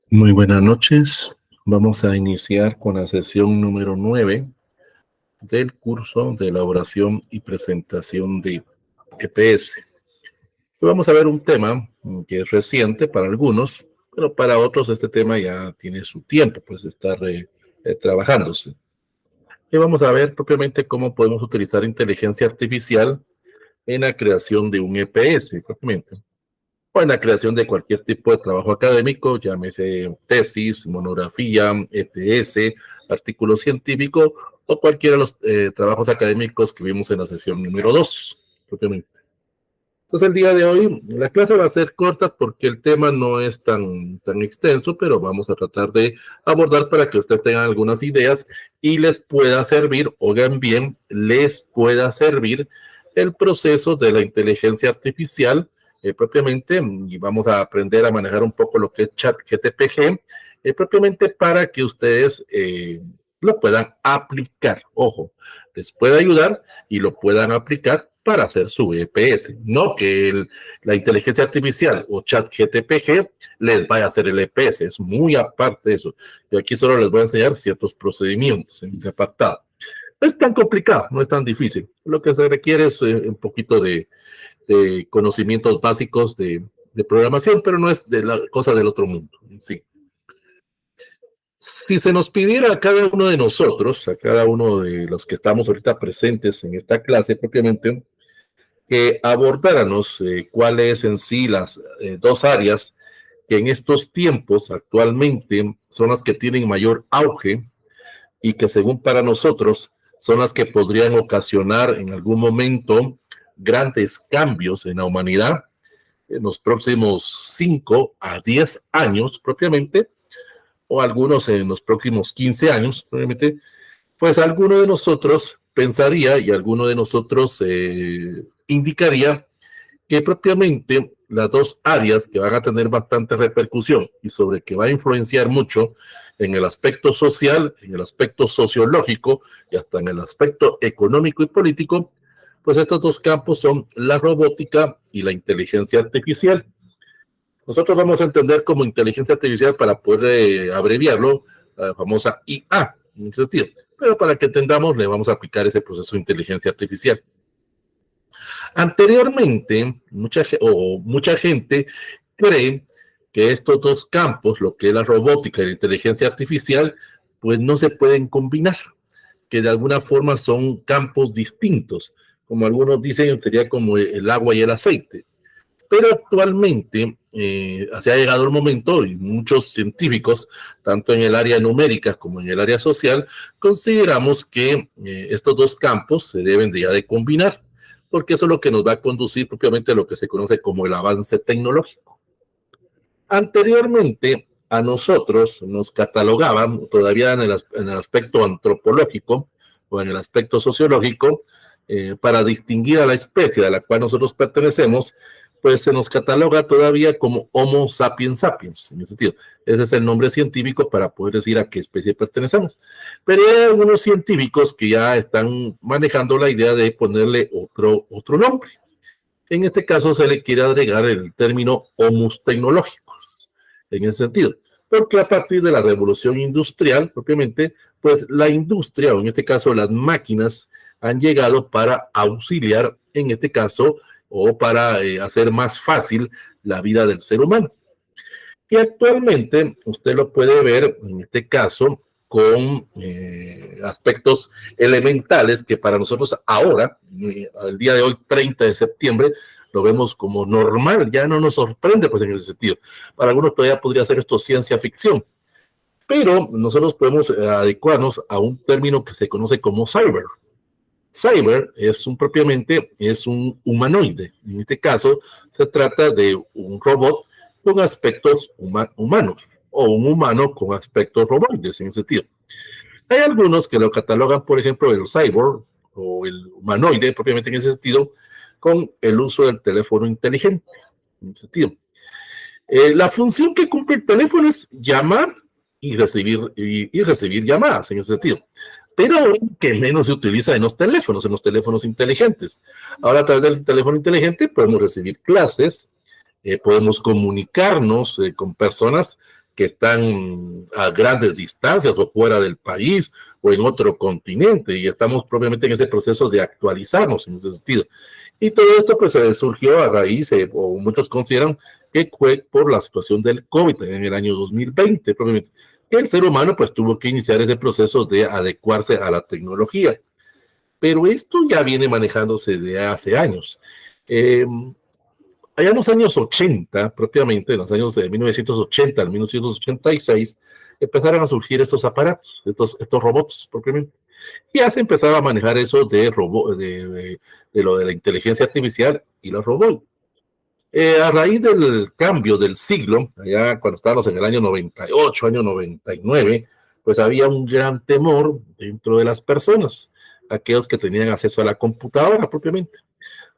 Muy buenas noches. Vamos a iniciar con la sesión número 9 del curso de elaboración y presentación de EPS. Vamos a ver un tema que es reciente para algunos, pero para otros este tema ya tiene su tiempo, pues de estar trabajándose. Y vamos a ver propiamente cómo podemos utilizar inteligencia artificial en la creación de un EPS, propiamente, o en la creación de cualquier tipo de trabajo académico, llámese tesis, monografía, ETS, artículo científico o cualquiera de los trabajos académicos que vimos en la sesión número 2, propiamente. Entonces el día de hoy la clase va a ser corta porque el tema no es tan extenso, pero vamos a tratar de abordar para que ustedes tengan algunas ideas y les pueda servir, oigan bien, les pueda servir el proceso de la inteligencia artificial propiamente, y vamos a aprender a manejar un poco lo que es ChatGPT, propiamente para que ustedes lo puedan aplicar. Ojo, les puede ayudar y lo puedan aplicar para hacer su EPS, no que la inteligencia artificial o ChatGPT les vaya a hacer el EPS, es muy aparte de eso. Yo aquí solo les voy a enseñar ciertos procedimientos en ese apartado. No es tan complicado, no es tan difícil. Lo que se requiere es un poquito de conocimientos básicos de programación, pero no es de la cosa del otro mundo. Sí. Si se nos pidiera a cada uno de nosotros, a cada uno de los que estamos ahorita presentes en esta clase propiamente, que abordáramos cuáles en sí las dos áreas que en estos tiempos actualmente son las que tienen mayor auge y que según para nosotros son las que podrían ocasionar en algún momento grandes cambios en la humanidad en los próximos 5 a 10 años propiamente, o algunos en los próximos 15 años, probablemente, pues alguno de nosotros pensaría y alguno de nosotros indicaría que propiamente las dos áreas que van a tener bastante repercusión y sobre que va a influenciar mucho en el aspecto social, en el aspecto sociológico y hasta en el aspecto económico y político, pues estos dos campos son la robótica y la inteligencia artificial. Nosotros vamos a entender como inteligencia artificial para poder abreviarlo, la famosa IA, en ese sentido. Pero para que entendamos, le vamos a aplicar ese proceso de inteligencia artificial. Anteriormente, mucha gente cree que estos dos campos, lo que es la robótica y la inteligencia artificial, pues no se pueden combinar, que de alguna forma son campos distintos, como algunos dicen, sería como el agua y el aceite. Pero actualmente se ha llegado el momento y muchos científicos, tanto en el área numérica como en el área social, consideramos que estos dos campos se deben de ya de combinar, porque eso es lo que nos va a conducir propiamente a lo que se conoce como el avance tecnológico. Anteriormente a nosotros nos catalogaban todavía en el aspecto antropológico o en el aspecto sociológico para distinguir a la especie a la cual nosotros pertenecemos, pues se nos cataloga todavía como Homo sapiens sapiens, en ese sentido. Ese es el nombre científico para poder decir a qué especie pertenecemos. Pero hay algunos científicos que ya están manejando la idea de ponerle otro nombre. En este caso se le quiere agregar el término homus tecnológicos, en ese sentido. Porque a partir de la revolución industrial, propiamente, pues la industria, o en este caso las máquinas, han llegado para auxiliar, en este caso, o para hacer más fácil la vida del ser humano. Y actualmente usted lo puede ver, en este caso, con aspectos elementales que para nosotros ahora, el día de hoy, 30 de septiembre, lo vemos como normal, ya no nos sorprende pues en ese sentido. Para algunos todavía podría ser esto ciencia ficción, pero nosotros podemos adecuarnos a un término que se conoce como cyber. Cyber propiamente es un humanoide. En este caso, se trata de un robot con aspectos humanos o un humano con aspectos roboides en ese sentido. Hay algunos que lo catalogan, por ejemplo, el cyborg o el humanoide propiamente en ese sentido con el uso del teléfono inteligente. En ese sentido. La función que cumple el teléfono es llamar y recibir llamadas en ese sentido. Pero que menos se utiliza en los teléfonos inteligentes. Ahora a través del teléfono inteligente podemos recibir clases, podemos comunicarnos con personas que están a grandes distancias o fuera del país o en otro continente, y estamos propiamente en ese proceso de actualizarnos en ese sentido. Y todo esto pues surgió a raíz, o muchos consideran que fue por la situación del COVID en el año 2020, propiamente. El ser humano pues tuvo que iniciar ese proceso de adecuarse a la tecnología. Pero esto ya viene manejándose de hace años. Allá en los años 80, propiamente, en los años de 1980 al 1986, empezaron a surgir estos aparatos, estos robots, propiamente. Y ya se empezaba a manejar eso de lo de la inteligencia artificial y los robots. A raíz del cambio del siglo, allá cuando estábamos en el año 98, año 99, pues había un gran temor dentro de las personas, aquellos que tenían acceso a la computadora propiamente,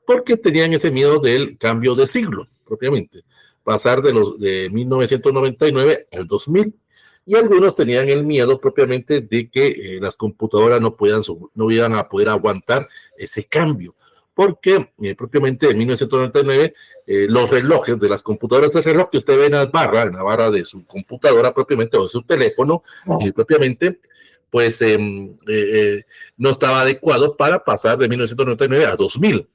porque tenían ese miedo del cambio de siglo propiamente, pasar de 1999 al 2000. Y algunos tenían el miedo propiamente de que las computadoras no iban a poder aguantar ese cambio, porque propiamente en 1999 los relojes de las computadoras de reloj que usted ve en la barra de su computadora propiamente o de su teléfono propiamente, pues no estaba adecuado para pasar de 1999 a 2000.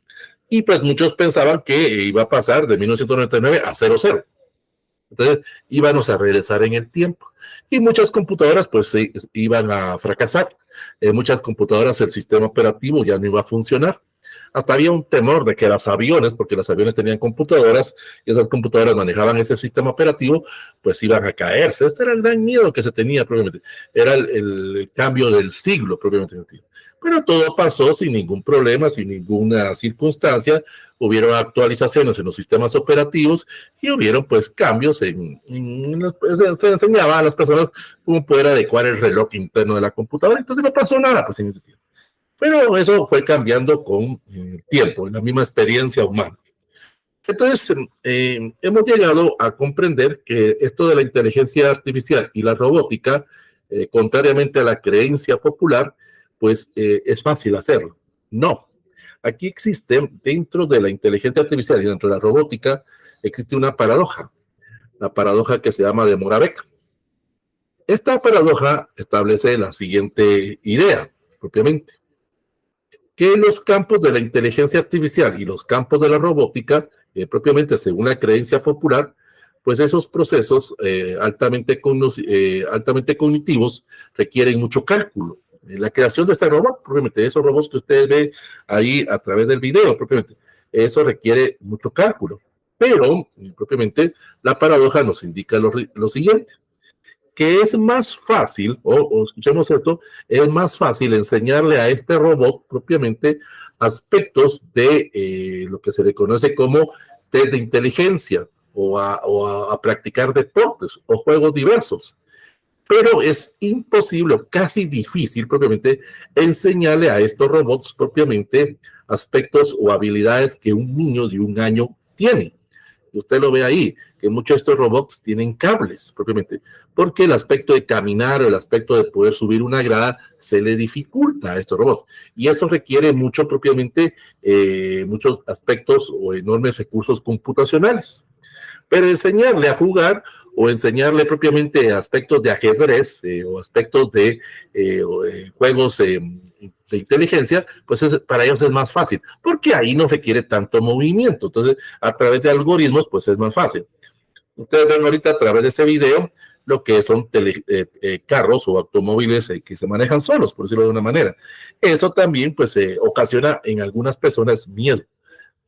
Y pues muchos pensaban que iba a pasar de 1999 a 00. Entonces íbamos a regresar en el tiempo. Y muchas computadoras pues iban a fracasar. En muchas computadoras el sistema operativo ya no iba a funcionar. Hasta había un temor de que los aviones, porque los aviones tenían computadoras y esas computadoras manejaban ese sistema operativo, pues iban a caerse. Este era el gran miedo que se tenía propiamente. Era el cambio del siglo propiamente. Pero todo pasó sin ningún problema, sin ninguna circunstancia. Hubieron actualizaciones en los sistemas operativos y hubieron pues cambios se enseñaba a las personas cómo poder adecuar el reloj interno de la computadora. Entonces no pasó nada pues en ese tiempo. Pero eso fue cambiando con el tiempo, en la misma experiencia humana. Entonces, hemos llegado a comprender que esto de la inteligencia artificial y la robótica, contrariamente a la creencia popular, pues es fácil hacerlo. No. Aquí existe, dentro de la inteligencia artificial y dentro de la robótica, existe una paradoja. La paradoja que se llama de Moravec. Esta paradoja establece la siguiente idea, propiamente, que los campos de la inteligencia artificial y los campos de la robótica, propiamente según la creencia popular, pues esos procesos altamente cognitivos requieren mucho cálculo. La creación de este robot, propiamente, esos robots que ustedes ven ahí a través del video, propiamente, eso requiere mucho cálculo. Pero, propiamente, la paradoja nos indica lo siguiente, que es más fácil, o escuchemos esto, es más fácil enseñarle a este robot propiamente aspectos de lo que se le conoce como test de inteligencia o a practicar deportes o juegos diversos. Pero es imposible, casi difícil propiamente, enseñarle a estos robots propiamente aspectos o habilidades que un niño de 1 año tiene. Usted lo ve ahí, que muchos de estos robots tienen cables propiamente, porque el aspecto de caminar o el aspecto de poder subir una grada se le dificulta a estos robots. Y eso requiere mucho propiamente, muchos aspectos o enormes recursos computacionales. Pero enseñarle a jugar o enseñarle propiamente aspectos de ajedrez o aspectos de juegos de inteligencia, pues para ellos es más fácil, porque ahí no se quiere tanto movimiento. Entonces, a través de algoritmos, pues es más fácil. Ustedes ven ahorita a través de ese video lo que son carros o automóviles que se manejan solos, por decirlo de una manera. Eso también, pues, ocasiona en algunas personas miedo,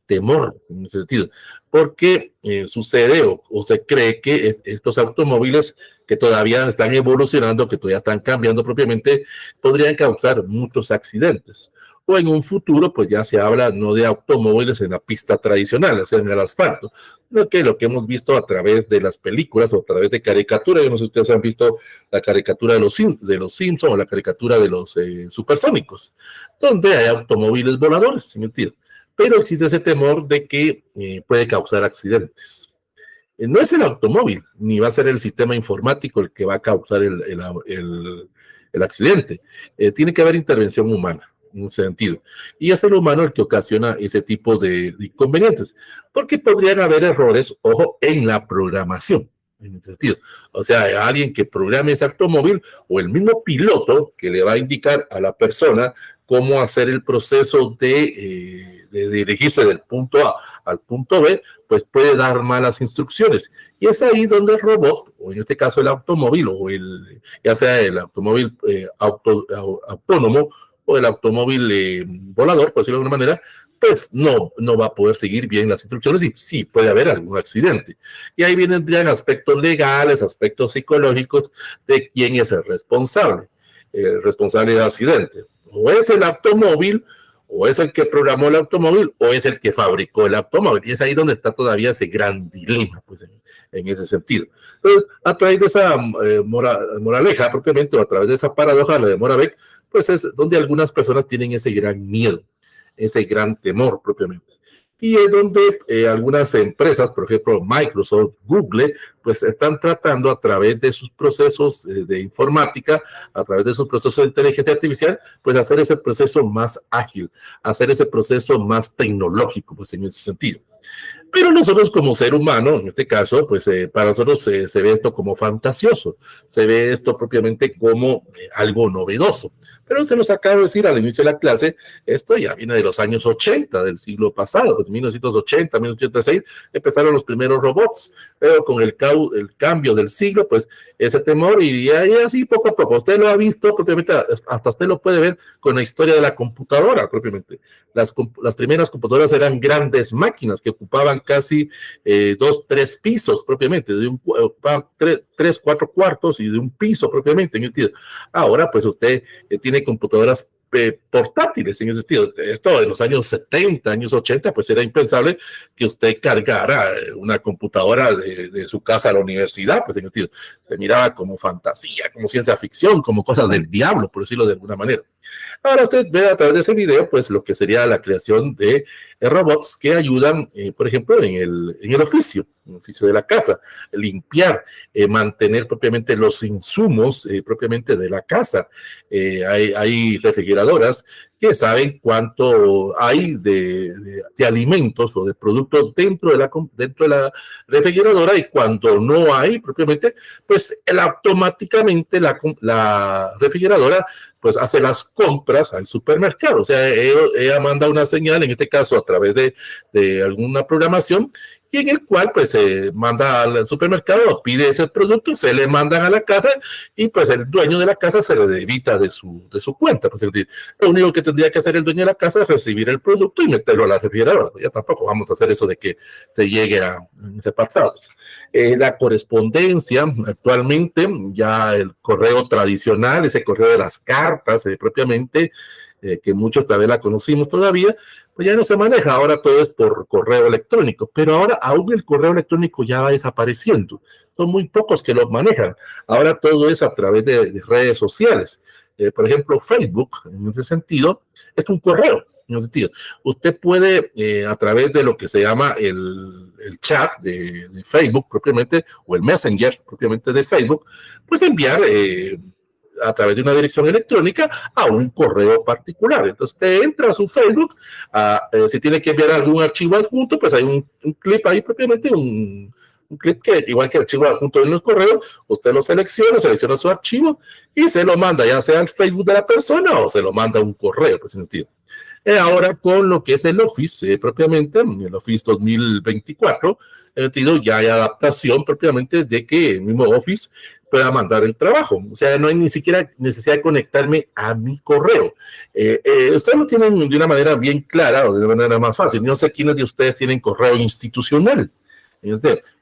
temor, en ese sentido, porque sucede o se cree que estos automóviles que todavía están evolucionando, que todavía están cambiando propiamente, podrían causar muchos accidentes. O en un futuro, pues ya se habla no de automóviles en la pista tradicional, o sea, en el asfalto, sino que lo que hemos visto a través de las películas o a través de caricaturas. Yo no sé si ustedes han visto la caricatura de los Simpsons o la caricatura de los supersónicos, donde hay automóviles voladores, sin mentir. Pero existe ese temor de que puede causar accidentes. No es el automóvil, ni va a ser el sistema informático el que va a causar el accidente. Tiene que haber intervención humana. en un sentido. Y es el humano el que ocasiona ese tipo de inconvenientes, porque podrían haber errores, ojo, en la programación, en ese sentido. O sea, alguien que programe ese automóvil o el mismo piloto que le va a indicar a la persona cómo hacer el proceso de dirigirse del punto A al punto B, pues puede dar malas instrucciones. Y es ahí donde el robot, o en este caso el automóvil, ya sea el automóvil autónomo o el automóvil volador, por decirlo de alguna manera, pues no va a poder seguir bien las instrucciones y sí puede haber algún accidente. Y ahí vendrían aspectos legales, aspectos psicológicos de quién es el responsable del accidente. O es el automóvil, o es el que programó el automóvil, o es el que fabricó el automóvil. Y es ahí donde está todavía ese gran dilema, pues, en ese sentido. Entonces, a través de esa moraleja, propiamente, o a través de esa paradoja, la de Moravec, pues es donde algunas personas tienen ese gran miedo, ese gran temor, propiamente. Y es donde algunas empresas, por ejemplo Microsoft, Google, pues están tratando a través de sus procesos de informática, a través de sus procesos de inteligencia artificial, pues hacer ese proceso más ágil, hacer ese proceso más tecnológico, pues en ese sentido. Pero nosotros como ser humano, en este caso, pues para nosotros se ve esto como fantasioso, se ve esto propiamente como algo novedoso. Pero se nos acaba de decir al inicio de la clase, esto ya viene de los años 80 del siglo pasado, pues 1980, 1986, empezaron los primeros robots, pero con el cambio del siglo, pues ese temor y así poco a poco. Usted lo ha visto propiamente, hasta usted lo puede ver con la historia de la computadora propiamente. Las primeras computadoras eran grandes máquinas que ocupaban casi 2, 3 pisos propiamente, de ocupaban 3, 4 cuartos y de un piso propiamente. En el sentido. Ahora, pues usted tiene computadoras portátiles en ese sentido. Esto en los años 70, años 80, pues era impensable que usted cargara una computadora de su casa a la universidad, pues en ese sentido. Se miraba como fantasía, como ciencia ficción, como cosas del diablo, por decirlo de alguna manera. Ahora usted ve a través de ese video, pues lo que sería la creación de robots que ayudan, por ejemplo, en el oficio de la casa, limpiar, mantener propiamente los insumos propiamente de la casa. Hay refrigeradoras que saben cuánto hay de alimentos o de productos dentro de la refrigeradora y cuando no hay propiamente, pues automáticamente la refrigeradora pues hace las compras al supermercado. O sea, ella manda una señal, en este caso a través de alguna programación, y en el cual pues se manda al supermercado, pide ese producto, se le mandan a la casa y pues el dueño de la casa se le debita de su cuenta. Pues, es decir, lo único que tendría que hacer el dueño de la casa es recibir el producto y meterlo a la refrigeradora. Ya tampoco vamos a hacer eso de que se llegue a ese pasado. La correspondencia, actualmente ya el correo tradicional, ese correo de las cartas propiamente, que muchos tal vez la conocimos todavía, pues ya no se maneja, ahora todo es por correo electrónico, pero ahora aún el correo electrónico ya va desapareciendo, son muy pocos que lo manejan, ahora todo es a través de redes sociales. Por ejemplo, Facebook, en ese sentido, es un correo. En ese sentido, usted puede, a través de lo que se llama el chat de Facebook propiamente, o el Messenger propiamente de Facebook, pues enviar a través de una dirección electrónica a un correo particular. Entonces, usted entra a su Facebook, si tiene que enviar algún archivo adjunto, pues hay un clip ahí propiamente, un clip que igual que el archivo adjunto en los correos, usted lo selecciona su archivo y se lo manda ya sea al Facebook de la persona o se lo manda a un correo, pues sentido. Ahora con lo que es el Office propiamente, el Office 2024, ya hay adaptación propiamente de que el mismo Office pueda mandar el trabajo. O sea, no hay ni siquiera necesidad de conectarme a mi correo. Ustedes lo tienen de una manera bien clara o de una manera más fácil. No sé quiénes de ustedes tienen correo institucional.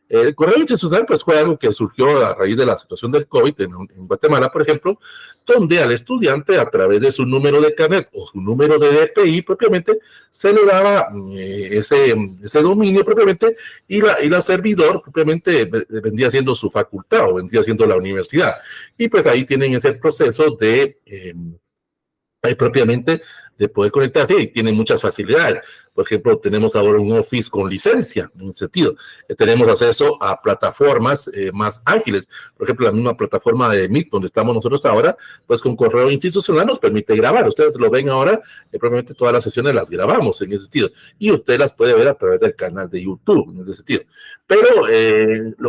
El correo institucional pues fue algo que surgió a raíz de la situación del COVID en Guatemala, por ejemplo, donde al estudiante a través de su número de carnet o su número de DPI propiamente se le daba ese dominio propiamente y la servidor propiamente vendría siendo su facultad o vendría siendo la universidad. Y pues ahí tienen ese proceso propiamente de poder conectarse y tienen muchas facilidades. Por ejemplo, tenemos ahora un Office con licencia, en ese sentido. Tenemos acceso a plataformas más ágiles. Por ejemplo, la misma plataforma de Meet, donde estamos nosotros ahora, pues con correo institucional nos permite grabar. Ustedes lo ven ahora, probablemente todas las sesiones las grabamos en ese sentido. Y usted las puede ver a través del canal de YouTube, en ese sentido. Pero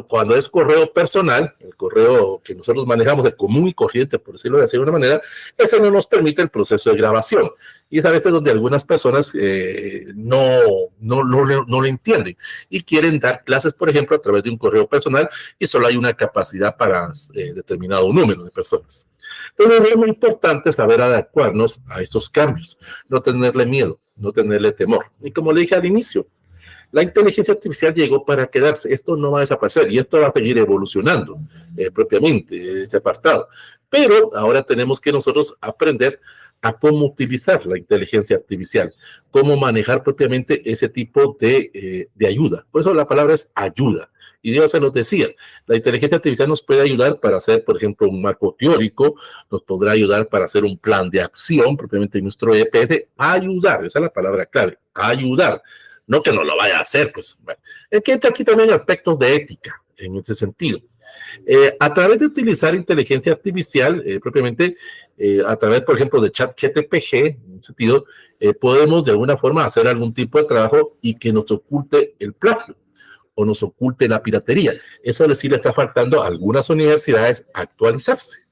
cuando es correo personal, el correo que nosotros manejamos, el común y corriente, por decirlo de alguna manera, eso no nos permite el proceso de grabación. Y es a veces donde algunas personas no lo entienden y quieren dar clases, por ejemplo, a través de un correo personal y solo hay una capacidad para determinado número de personas. Entonces es muy importante saber adecuarnos a estos cambios, no tenerle miedo, no tenerle temor. Y como le dije al inicio, la inteligencia artificial llegó para quedarse. Esto no va a desaparecer y esto va a seguir evolucionando propiamente, ese apartado. Pero ahora tenemos que nosotros aprender a cómo utilizar la inteligencia artificial, cómo manejar propiamente ese tipo de ayuda. Por eso la palabra es ayuda. Y Dios se nos decía, la inteligencia artificial nos puede ayudar para hacer, por ejemplo, un marco teórico, nos podrá ayudar para hacer un plan de acción, propiamente en nuestro EPS, ayudar, esa es la palabra clave, ayudar. No que no lo vaya a hacer, pues. Bueno, es que entra aquí también aspectos de ética, en ese sentido. A través de utilizar inteligencia artificial, propiamente, a través, por ejemplo, de ChatGPT, en ese sentido, podemos de alguna forma hacer algún tipo de trabajo y que nos oculte el plagio o nos oculte la piratería. Eso sí le está faltando a algunas universidades actualizarse.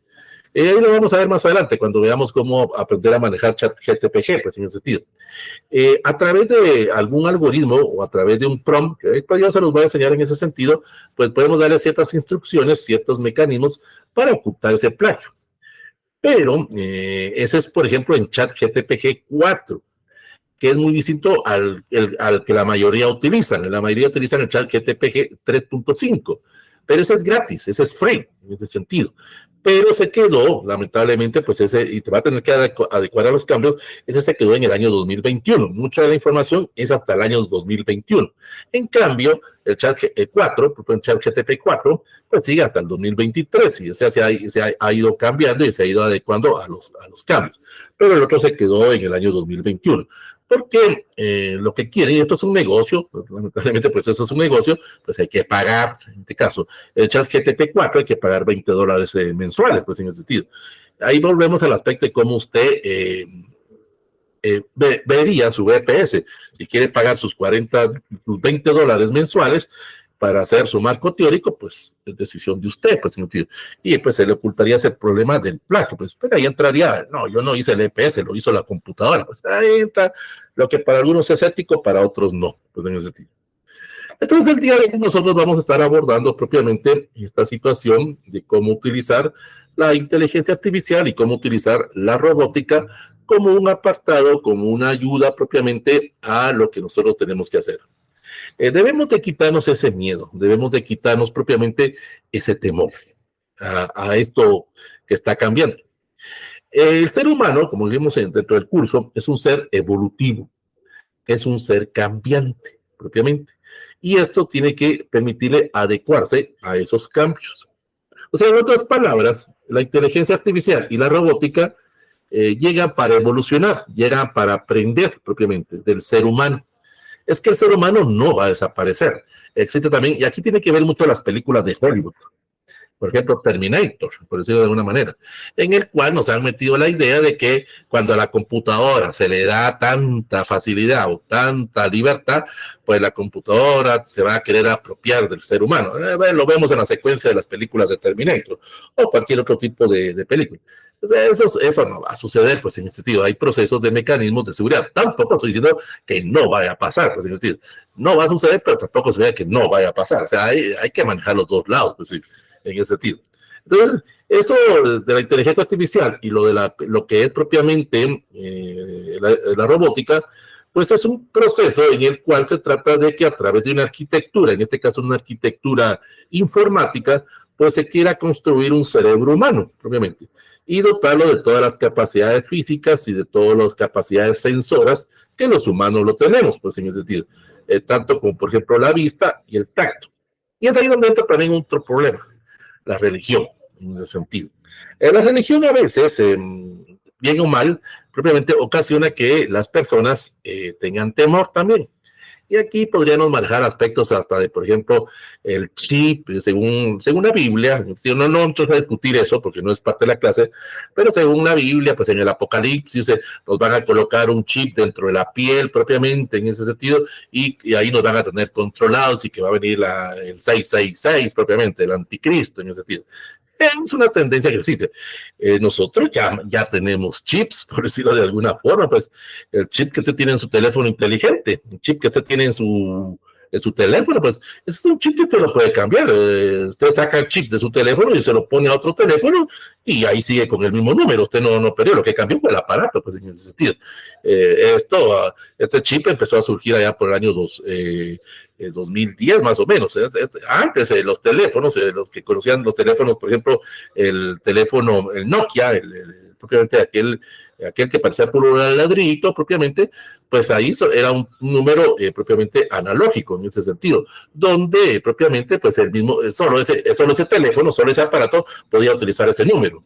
Ahí lo vamos a ver más adelante, cuando veamos cómo aprender a manejar ChatGPT, pues en ese sentido. A través de algún algoritmo o a través de un prompt, que esto yo se los voy a enseñar en ese sentido, pues podemos darle ciertas instrucciones, ciertos mecanismos para ocultar ese plagio. Pero ese es, por ejemplo, en ChatGPT 4, que es muy distinto al que la mayoría utilizan. La mayoría utilizan el ChatGPT 3.5, pero ese es gratis, ese es free en ese sentido. Pero se quedó, lamentablemente, pues ese, y te va a tener que adecuar a los cambios, ese se quedó en el año 2021. Mucha de la información es hasta el año 2021. En cambio, el chat 4, el chat GTP 4, pues sigue hasta el 2023, y o sea, se ha ido cambiando y se ha ido adecuando a los cambios. Pero el otro se quedó en el año 2021. Porque lo que quieren, y esto es un negocio, pues, lamentablemente pues eso es un negocio, pues hay que pagar, en este caso, el chat GTP 4 hay que pagar $20 mensuales, pues en ese sentido. Ahí volvemos al aspecto de cómo usted vería su EPS. Si quiere pagar sus $20 mensuales para hacer su marco teórico, pues es decisión de usted, pues, y pues se le ocultaría ese problema del plagio, pues, pero ahí entraría, no, yo no hice el EPS, lo hizo la computadora, pues ahí entra lo que para algunos es ético, para otros no, pues en ese sentido. Entonces el día de hoy nosotros vamos a estar abordando propiamente esta situación de cómo utilizar la inteligencia artificial y cómo utilizar la robótica como un apartado, como una ayuda propiamente a lo que nosotros tenemos que hacer. Debemos de quitarnos ese miedo, debemos de quitarnos propiamente ese temor a esto que está cambiando. El ser humano, como vimos dentro del curso, es un ser evolutivo, es un ser cambiante propiamente. Y esto tiene que permitirle adecuarse a esos cambios. O sea, en otras palabras, la inteligencia artificial y la robótica llegan para evolucionar, llegan para aprender propiamente del ser humano. Es que el ser humano no va a desaparecer. Existe también, y aquí tiene que ver mucho las películas de Hollywood, por ejemplo, Terminator, por decirlo de alguna manera, en el cual nos han metido la idea de que cuando a la computadora se le da tanta facilidad o tanta libertad, pues la computadora se va a querer apropiar del ser humano. Lo vemos en la secuencia de las películas de Terminator o cualquier otro tipo de película. Eso no va a suceder, pues en ese sentido. Hay procesos de mecanismos de seguridad. Tampoco estoy diciendo que no vaya a pasar, pues en ese sentido. No va a suceder, pero tampoco se ve que no vaya a pasar. O sea, hay que manejar los dos lados, pues sí, en ese sentido. Entonces, eso de la inteligencia artificial y lo que es propiamente la robótica, pues es un proceso en el cual se trata de que a través de una arquitectura, en este caso una arquitectura informática, pues se quiera construir un cerebro humano, propiamente, y dotarlo de todas las capacidades físicas y de todas las capacidades sensoras que los humanos lo tenemos, pues en ese sentido, tanto como por ejemplo la vista y el tacto. Y es ahí donde entra también otro problema, la religión, en ese sentido. La religión a veces bien o mal, propiamente ocasiona que las personas tengan temor también. Y aquí podríamos manejar aspectos hasta de, por ejemplo, el chip, según la Biblia. Si no entramos a discutir eso porque no es parte de la clase, pero según la Biblia, pues en el Apocalipsis nos van a colocar un chip dentro de la piel propiamente en ese sentido, y ahí nos van a tener controlados, y que va a venir el 666 propiamente, el anticristo en ese sentido. Es una tendencia que existe. Nosotros ya tenemos chips, por decirlo de alguna forma, pues el chip que usted tiene en su teléfono inteligente, el chip que usted tiene en su teléfono, pues ese es un chip que usted lo puede cambiar. Usted saca el chip de su teléfono y se lo pone a otro teléfono, y ahí sigue con el mismo número. Usted no perdió, lo que cambió fue el aparato, pues en ese sentido. Este chip empezó a surgir allá por el año 2010 más o menos. Antes los teléfonos, los que conocían los teléfonos, por ejemplo, el teléfono, el Nokia, propiamente aquel que parecía puro ladrillito propiamente, pues ahí era un número propiamente analógico en ese sentido, donde propiamente pues el mismo, solo ese teléfono, solo ese aparato podía utilizar ese número.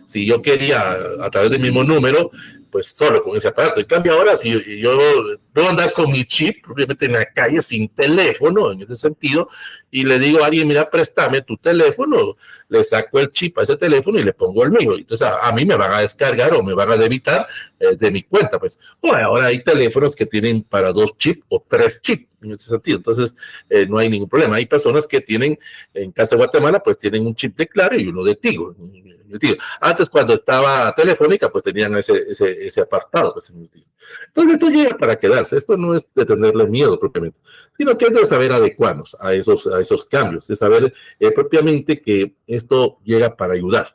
Si yo quería a través del mismo número, pues solo con ese aparato. En cambio ahora, si yo puedo andar con mi chip, propiamente en la calle sin teléfono, en ese sentido, y le digo a alguien, mira, préstame tu teléfono, le saco el chip a ese teléfono y le pongo el mío. Entonces a mí me van a descargar o me van a debitar de mi cuenta, pues. Bueno, ahora hay teléfonos que tienen para 2 chips o 3 chips, en ese sentido. Entonces no hay ningún problema. Hay personas que tienen, en caso de Guatemala, pues tienen un chip de Claro y uno de Tigo. Antes, cuando estaba Telefónica, pues tenían ese apartado. Pues, entonces, esto llega para quedarse. Esto no es de tenerle miedo propiamente, sino que es de saber adecuarnos a esos cambios, de saber propiamente que esto llega para ayudar.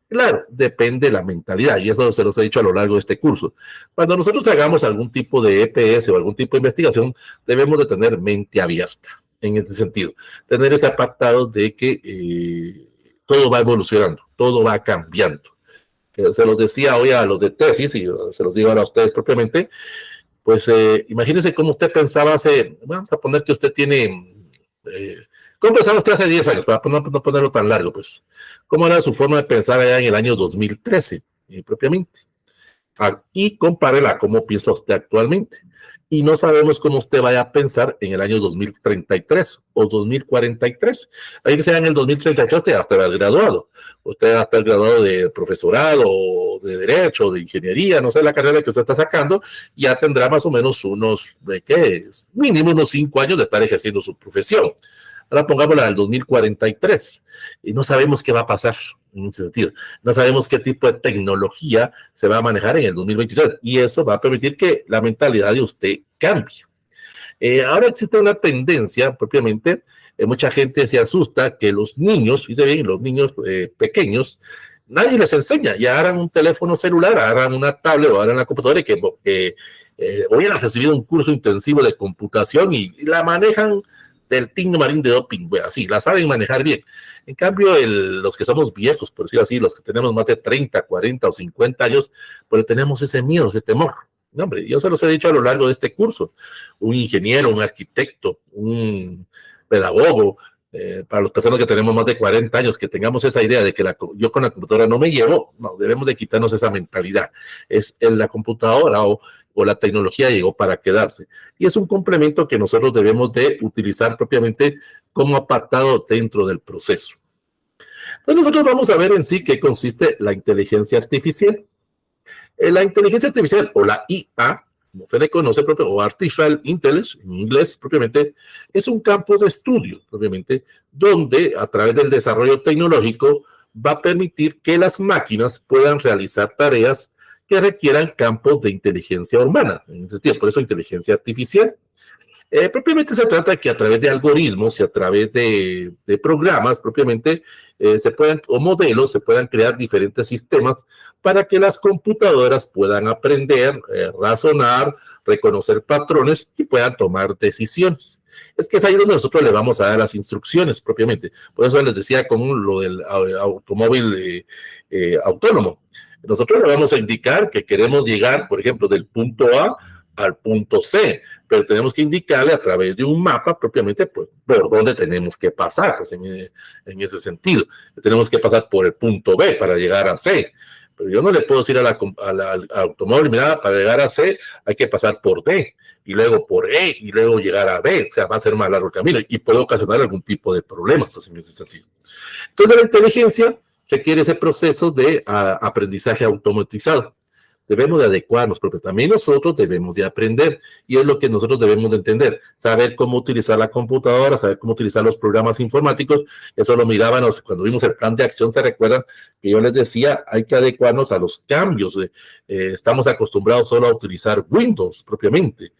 Claro, depende de la mentalidad, y eso se los he dicho a lo largo de este curso. Cuando nosotros hagamos algún tipo de EPS o algún tipo de investigación, debemos de tener mente abierta en ese sentido. Tener ese apartado de que todo va evolucionando, todo va cambiando. Se los decía hoy a los de tesis, y se los digo ahora a ustedes propiamente, pues imagínense cómo usted pensaba vamos a poner que usted tiene, ¿cómo pensaba usted hace 10 años? Para no ponerlo tan largo, pues. ¿Cómo era su forma de pensar allá en el año 2013, propiamente? Y compárela a cómo piensa usted actualmente. Y no sabemos cómo usted vaya a pensar en el año 2033 o 2043. Ahí que sea en el 2033, usted va a estar graduado. Usted va a estar graduado de profesorado, o de derecho, o de ingeniería, no sé la carrera que usted está sacando, ya tendrá más o menos mínimo unos 5 años de estar ejerciendo su profesión. Ahora pongámosla al 2043 y no sabemos qué va a pasar en ese sentido. No sabemos qué tipo de tecnología se va a manejar en el 2023, y eso va a permitir que la mentalidad de usted cambie. Ahora existe una tendencia propiamente, mucha gente se asusta que los niños, fíjense bien, los niños pequeños, nadie les enseña, ya harán un teléfono celular, harán una tablet o harán una computadora, y que hoy han recibido un curso intensivo de computación y la manejan del tingo marín de doping, así, la saben manejar bien. En cambio, los que somos viejos, por decirlo así, los que tenemos más de 30, 40 o 50 años, pues tenemos ese miedo, ese temor. No, hombre, yo se los he dicho a lo largo de este curso. Un ingeniero, un arquitecto, un pedagogo, para las personas que tenemos más de 40 años, que tengamos esa idea de que yo con la computadora no me llevo, no, debemos de quitarnos esa mentalidad. Es en la computadora o la tecnología llegó para quedarse. Y es un complemento que nosotros debemos de utilizar propiamente como apartado dentro del proceso. Entonces nosotros vamos a ver en sí qué consiste la inteligencia artificial. La inteligencia artificial, o la IA, como se le conoce, o Artificial Intelligence, en inglés propiamente, es un campo de estudio, propiamente, donde a través del desarrollo tecnológico va a permitir que las máquinas puedan realizar tareas que requieran campos de inteligencia humana, en ese sentido, por eso inteligencia artificial. Propiamente se trata de que a través de algoritmos y a través de programas propiamente o modelos se puedan crear diferentes sistemas para que las computadoras puedan aprender, razonar, reconocer patrones y puedan tomar decisiones. Es que es ahí donde nosotros le vamos a dar las instrucciones propiamente. Por eso les decía con lo del automóvil autónomo. Nosotros le vamos a indicar que queremos llegar, por ejemplo, del punto A al punto C, pero tenemos que indicarle a través de un mapa propiamente pues, por dónde tenemos que pasar, pues, en ese sentido. Tenemos que pasar por el punto B para llegar a C. Pero yo no le puedo decir al automóvil, mira, para llegar a C hay que pasar por D, y luego por E, y luego llegar a B. O sea, va a ser más largo el camino y puede ocasionar algún tipo de problemas, pues, en ese sentido. Entonces, la inteligencia requiere ese proceso de aprendizaje automatizado. Debemos de adecuarnos, porque también nosotros debemos de aprender, y es lo que nosotros debemos de entender, saber cómo utilizar la computadora, saber cómo utilizar los programas informáticos. Eso lo mirábamos cuando vimos el plan de acción. Se recuerdan que yo les decía, hay que adecuarnos a los cambios. Estamos acostumbrados solo a utilizar Windows propiamente,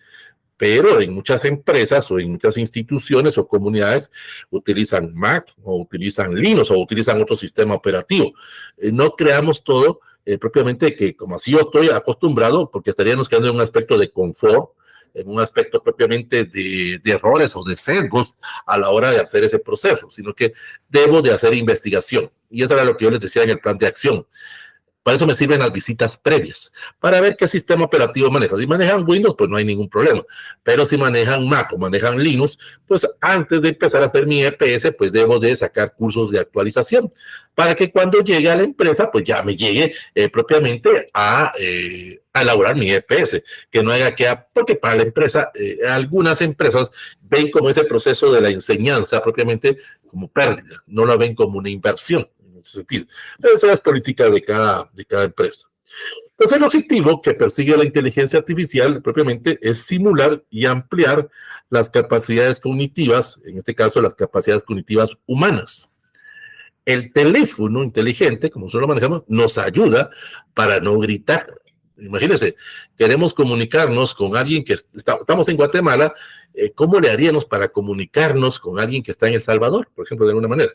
pero en muchas empresas o en muchas instituciones o comunidades utilizan Mac o utilizan Linux o utilizan otro sistema operativo. No creamos todo propiamente que como así yo estoy acostumbrado, porque estaríamos quedando en un aspecto de confort, en un aspecto propiamente de errores o de sesgos a la hora de hacer ese proceso, sino que debo de hacer investigación. Y eso era lo que yo les decía en el plan de acción. Para eso me sirven las visitas previas, para ver qué sistema operativo manejan. Si manejan Windows, pues no hay ningún problema. Pero si manejan Mac o manejan Linux, pues antes de empezar a hacer mi EPS, pues debo de sacar cursos de actualización, para que cuando llegue a la empresa, pues ya me llegue propiamente a elaborar mi EPS, que no haya que, porque para la empresa, algunas empresas ven como ese proceso de la enseñanza propiamente como pérdida, no lo ven como una inversión. Sentido. Esa es la política de cada empresa. Entonces, el objetivo que persigue la inteligencia artificial propiamente es simular y ampliar las capacidades cognitivas, en este caso las capacidades cognitivas humanas. El teléfono inteligente, como nosotros lo manejamos, nos ayuda para no gritar. Imagínense, queremos comunicarnos con alguien que estamos en Guatemala, ¿cómo le haríamos para comunicarnos con alguien que está en El Salvador, por ejemplo, de alguna manera?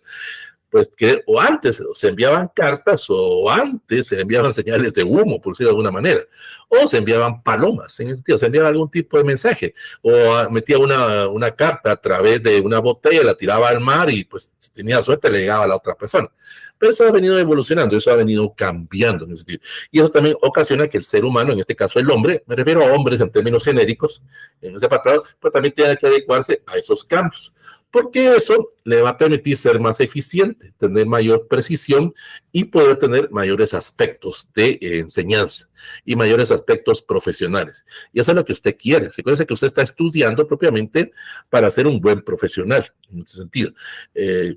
Pues que o antes se enviaban cartas o antes se enviaban señales de humo, por decirlo de alguna manera, o se enviaban palomas, en el sentido, se enviaba algún tipo de mensaje, o metía una carta a través de una botella, la tiraba al mar y pues si tenía suerte le llegaba a la otra persona. Pero eso ha venido evolucionando, eso ha venido cambiando en ese sentido. Y eso también ocasiona que el ser humano, en este caso el hombre, me refiero a hombres en términos genéricos, en ese apartado, pues también tiene que adecuarse a esos cambios, porque eso le va a permitir ser más eficiente, tener mayor precisión y poder tener mayores aspectos de enseñanza y mayores aspectos profesionales. Y eso es lo que usted quiere. Recuerde que usted está estudiando propiamente para ser un buen profesional, en ese sentido.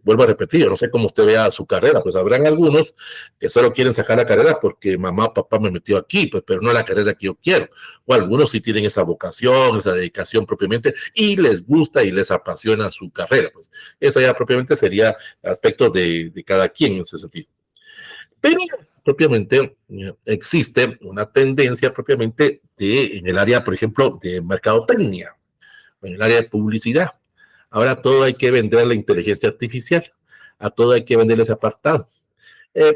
Vuelvo a repetir, yo no sé cómo usted vea su carrera, pues habrán algunos que solo quieren sacar la carrera porque mamá o papá me metió aquí, pues, pero no la carrera que yo quiero. O algunos sí tienen esa vocación, esa dedicación propiamente y les gusta y les apasiona su carrera. Pues eso ya propiamente sería aspecto de cada quien en ese sentido. Pero propiamente existe una tendencia propiamente en el área, por ejemplo, de mercadotecnia, en el área de publicidad. Ahora todo hay que vender la inteligencia artificial, a todo hay que vender ese apartado.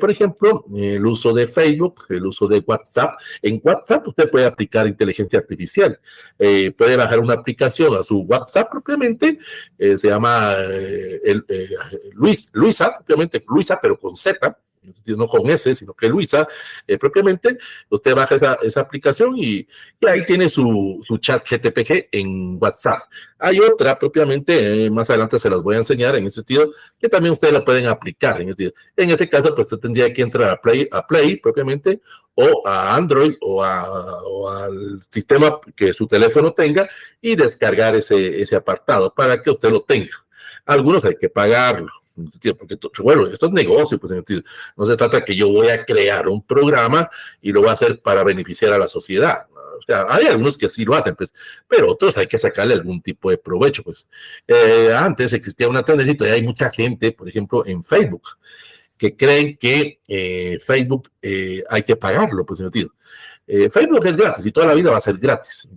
Por ejemplo, el uso de Facebook, el uso de WhatsApp. En WhatsApp usted puede aplicar inteligencia artificial. Puede bajar una aplicación a su WhatsApp propiamente, se llama Luisa, propiamente Luisa, pero con Z, no con S, sino que Luisa, propiamente, usted baja esa aplicación y ahí tiene su chat GTPG en WhatsApp. Hay otra propiamente, más adelante se las voy a enseñar en ese sentido, que también ustedes la pueden aplicar. En este caso, pues usted tendría que entrar a Play propiamente, o a Android, o al sistema que su teléfono tenga, y descargar ese apartado para que usted lo tenga. Algunos hay que pagarlo. Porque, bueno, esto es negocio, pues no se trata que yo voy a crear un programa y lo voy a hacer para beneficiar a la sociedad. O sea, hay algunos que sí lo hacen, pues, pero otros hay que sacarle algún tipo de provecho, pues. Antes existía una tendencia y hay mucha gente, por ejemplo, en Facebook, que creen que Facebook hay que pagarlo, pues, Facebook es gratis y toda la vida va a ser gratis.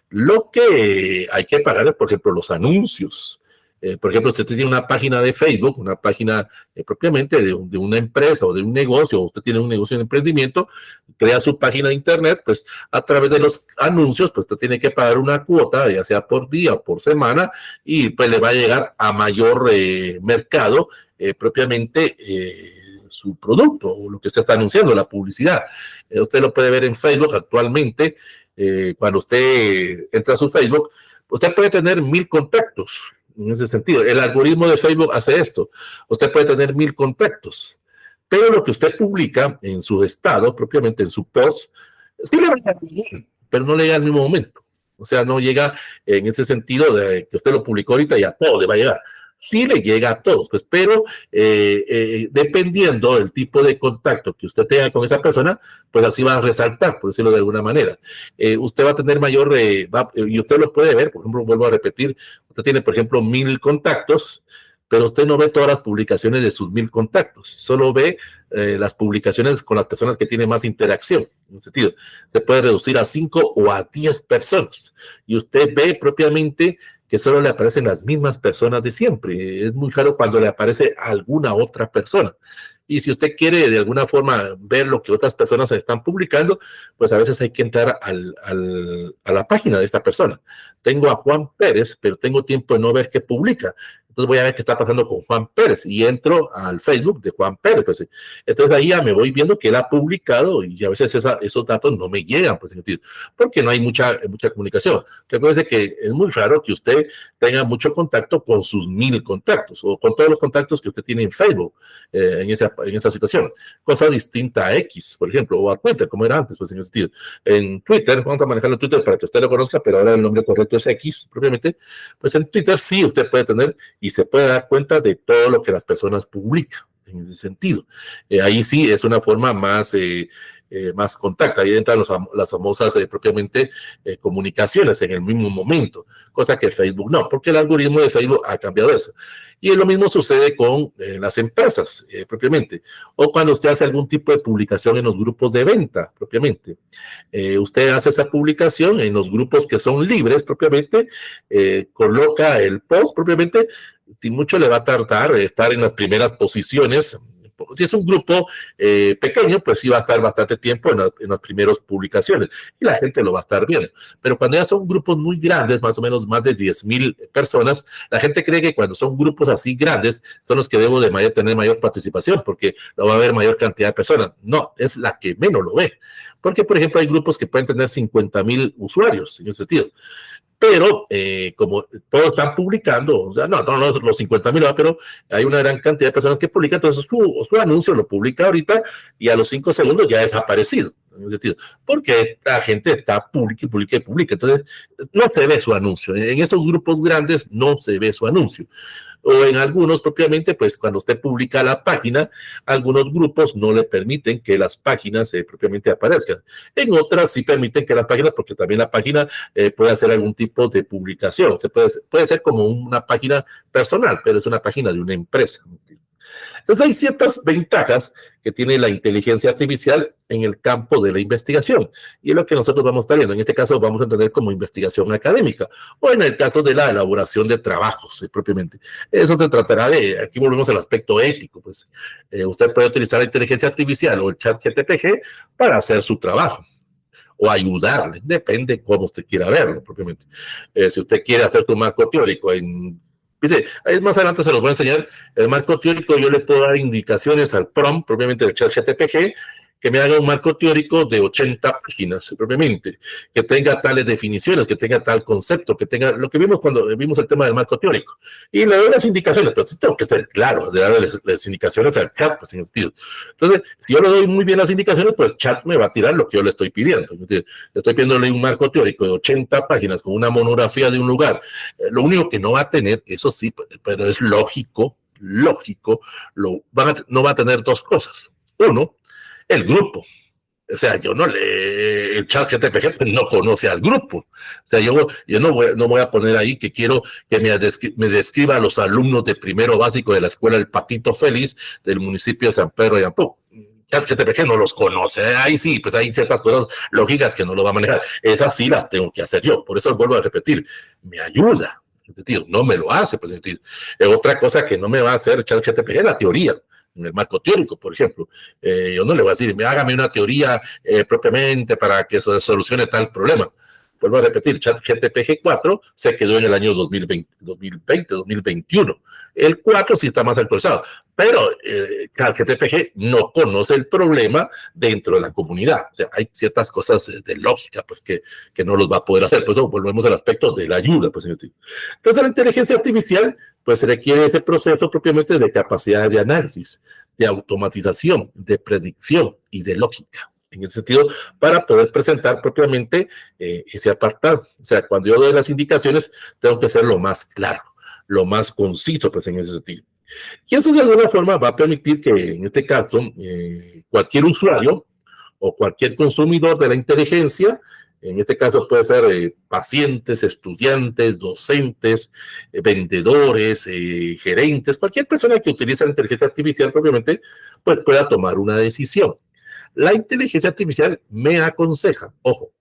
Lo que hay que pagar es, por ejemplo, los anuncios. Por ejemplo, usted tiene una página de Facebook, una página propiamente de una empresa o de un negocio, o usted tiene un negocio de emprendimiento, crea su página de internet, pues a través de los anuncios, pues usted tiene que pagar una cuota, ya sea por día o por semana, y pues le va a llegar a mayor mercado propiamente su producto o lo que usted está anunciando, la publicidad. Usted lo puede ver en Facebook actualmente, cuando usted entra a su Facebook, usted puede tener 1000 contactos. En ese sentido, el algoritmo de Facebook hace esto. Usted puede tener 1000 contactos, Pero lo que usted publica en su estado, propiamente en su post, sí le va a llegar, pero no le llega al mismo momento. O sea, no llega en ese sentido de que usted lo publicó ahorita y a todo le va a llegar. Sí le llega a todos, pues, pero dependiendo del tipo de contacto que usted tenga con esa persona, pues así va a resaltar, por decirlo de alguna manera. Usted va a tener mayor, y usted lo puede ver, por ejemplo, vuelvo a repetir, usted tiene, por ejemplo, 1000 contactos, pero usted no ve todas las publicaciones de sus 1000 contactos, solo ve las publicaciones con las personas que tienen más interacción. En ese sentido, se puede reducir a 5 o a 10 personas, y usted ve propiamente que solo le aparecen las mismas personas de siempre. Es muy raro cuando le aparece a alguna otra persona. Y si usted quiere de alguna forma ver lo que otras personas están publicando, pues a veces hay que entrar a la página de esta persona. Tengo a Juan Pérez, pero tengo tiempo de no ver qué publica. Entonces voy a ver qué está pasando con Juan Pérez y entro al Facebook de Juan Pérez. Pues, entonces ahí ya me voy viendo que él ha publicado y a veces esos datos no me llegan, pues, porque no hay mucha comunicación. Recuerde que es muy raro que usted tenga mucho contacto con sus 1000 contactos o con todos los contactos que usted tiene en Facebook en esa situación. Cosa distinta a X, por ejemplo, o a Twitter, como era antes, pues en ese sentido. En Twitter, vamos a manejarlo en Twitter para que usted lo conozca, pero ahora el nombre correcto es X, propiamente. Pues en Twitter sí usted puede tener y se puede dar cuenta de todo lo que las personas publican en ese sentido. Ahí sí es una forma más contacta, ahí entran las famosas propiamente comunicaciones en el mismo momento, cosa que Facebook no, porque el algoritmo de Facebook ha cambiado eso. Y lo mismo sucede con las empresas propiamente, o cuando usted hace algún tipo de publicación en los grupos de venta propiamente. Usted hace esa publicación en los grupos que son libres propiamente, coloca el post propiamente, sin mucho le va a tardar estar en las primeras posiciones. Si es un grupo pequeño, pues sí va a estar bastante tiempo en las primeras publicaciones y la gente lo va a estar viendo. Pero cuando ya son grupos muy grandes, más o menos más de 10,000 personas, la gente cree que cuando son grupos así grandes son los que debo de tener mayor participación porque lo va a haber mayor cantidad de personas. No, es la que menos lo ve. Porque, por ejemplo, hay grupos que pueden tener 50,000 usuarios en ese sentido. Pero como todos están publicando, o sea, no los 50,000, pero hay una gran cantidad de personas que publican, entonces su anuncio lo publica ahorita y a los 5 segundos ya ha desaparecido. En ese sentido, porque la gente está publica, entonces no se ve su anuncio. En esos grupos grandes no se ve su anuncio. O en algunos propiamente, pues cuando usted publica la página, algunos grupos no le permiten que las páginas propiamente aparezcan. En otras sí permiten que las páginas, porque también la página puede hacer algún tipo de publicación. Puede ser como una página personal, pero es una página de una empresa. Entonces hay ciertas ventajas que tiene la inteligencia artificial en el campo de la investigación y es lo que nosotros vamos a estar viendo. En este caso vamos a entender como investigación académica o en el caso de la elaboración de trabajos propiamente. Eso se tratará de, aquí volvemos al aspecto ético, pues usted puede utilizar la inteligencia artificial o el chat GPT para hacer su trabajo o ayudarle, depende cómo usted quiera verlo propiamente. Si usted quiere hacer su marco teórico dice, más adelante se los voy a enseñar, el marco teórico yo le puedo dar indicaciones al prompt, propiamente del chat GTPG, que me haga un marco teórico de 80 páginas, propiamente, que tenga tales definiciones, que tenga tal concepto, que tenga lo que vimos cuando vimos el tema del marco teórico. Y le doy las indicaciones, pero sí tengo que ser claro, de darle las indicaciones al chat, pues, en el sentido. Entonces, si yo le doy muy bien las indicaciones, pues el chat me va a tirar lo que yo le estoy pidiendo. Le estoy pidiéndole un marco teórico de 80 páginas con una monografía de un lugar. Lo único que no va a tener, eso sí, pero es lógico, no va a tener dos cosas. Uno, el grupo. O sea, el chat GTPG pues, no conoce al grupo. O sea, yo no voy a poner ahí que quiero que me describa a los alumnos de primero básico de la escuela El Patito Feliz del municipio de San Pedro de Ampú. Chat GTPG no los conoce. Ahí sí, pues hay ciertas cosas lógicas que no lo va a manejar. Esa sí la tengo que hacer yo. Por eso vuelvo a repetir, me ayuda. No me lo hace. Pues, otra cosa que no me va a hacer chat GTPG es la teoría. En el marco teórico, por ejemplo. Yo no le voy a decir, hágame una teoría propiamente para que se solucione tal problema. vuelvo a repetir, ChatGPT 4 se quedó en el año 2021. El 4 sí está más actualizado, pero ChatGPT no conoce el problema dentro de la comunidad. O sea, hay ciertas cosas de lógica pues que no los va a poder hacer. Pues volvemos al aspecto de la ayuda. Pues. Entonces, la inteligencia artificial pues requiere este proceso propiamente de capacidades de análisis, de automatización, de predicción y de lógica. En ese sentido, para poder presentar propiamente ese apartado. O sea, cuando yo doy las indicaciones, tengo que ser lo más claro, lo más conciso, pues en ese sentido. Y eso de alguna forma va a permitir que, en este caso, cualquier usuario o cualquier consumidor de la inteligencia, en este caso puede ser pacientes, estudiantes, docentes, vendedores, gerentes, cualquier persona que utilice la inteligencia artificial propiamente, pues pueda tomar una decisión. La inteligencia artificial me aconseja, ojo,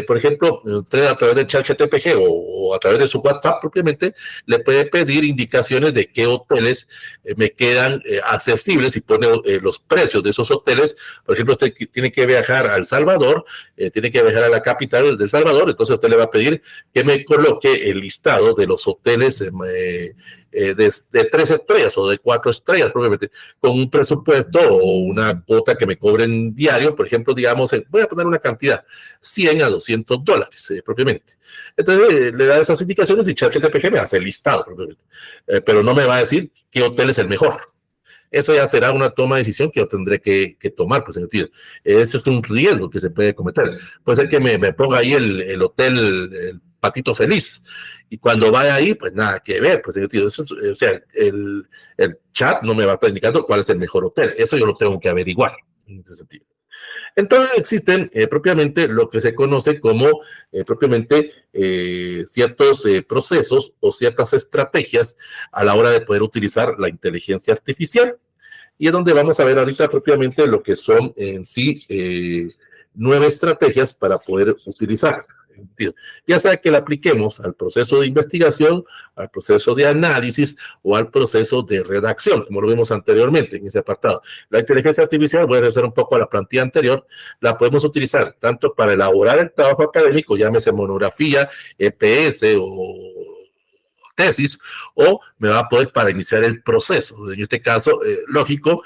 por ejemplo, usted a través de ChatGPT o a través de su WhatsApp propiamente, le puede pedir indicaciones de qué hoteles me quedan accesibles y pone los precios de esos hoteles. Por ejemplo, usted tiene que viajar a El Salvador, tiene que viajar a la capital de El Salvador, entonces usted le va a pedir que me coloque el listado de los hoteles de 3 estrellas o de 4 estrellas, probablemente, con un presupuesto o una cuota que me cobren diario, por ejemplo, digamos, voy a poner una cantidad, $100 a $200, propiamente. Entonces, le da esas indicaciones y ChatGPT me hace el listado, propiamente. Pero no me va a decir qué hotel es el mejor. Eso ya será una toma de decisión que yo tendré que tomar, pues, en el sentido. Eso es un riesgo que se puede cometer. Puede ser que me ponga ahí el hotel, el Patito Feliz, y cuando vaya ahí, pues nada que ver, pues, en el sentido. Eso, o sea, el chat no me va a estar indicando cuál es el mejor hotel. Eso yo lo tengo que averiguar, en ese sentido. Entonces existen propiamente lo que se conoce como propiamente ciertos procesos o ciertas estrategias a la hora de poder utilizar la inteligencia artificial. Y es donde vamos a ver ahorita propiamente lo que son en sí 9 estrategias para poder utilizar. Ya sea que la apliquemos al proceso de investigación, al proceso de análisis o al proceso de redacción, como lo vimos anteriormente en ese apartado. La inteligencia artificial, voy a regresar un poco a la plantilla anterior, la podemos utilizar tanto para elaborar el trabajo académico, llámese monografía, EPS o tesis, o me va a poder para iniciar el proceso. En este caso, lógico,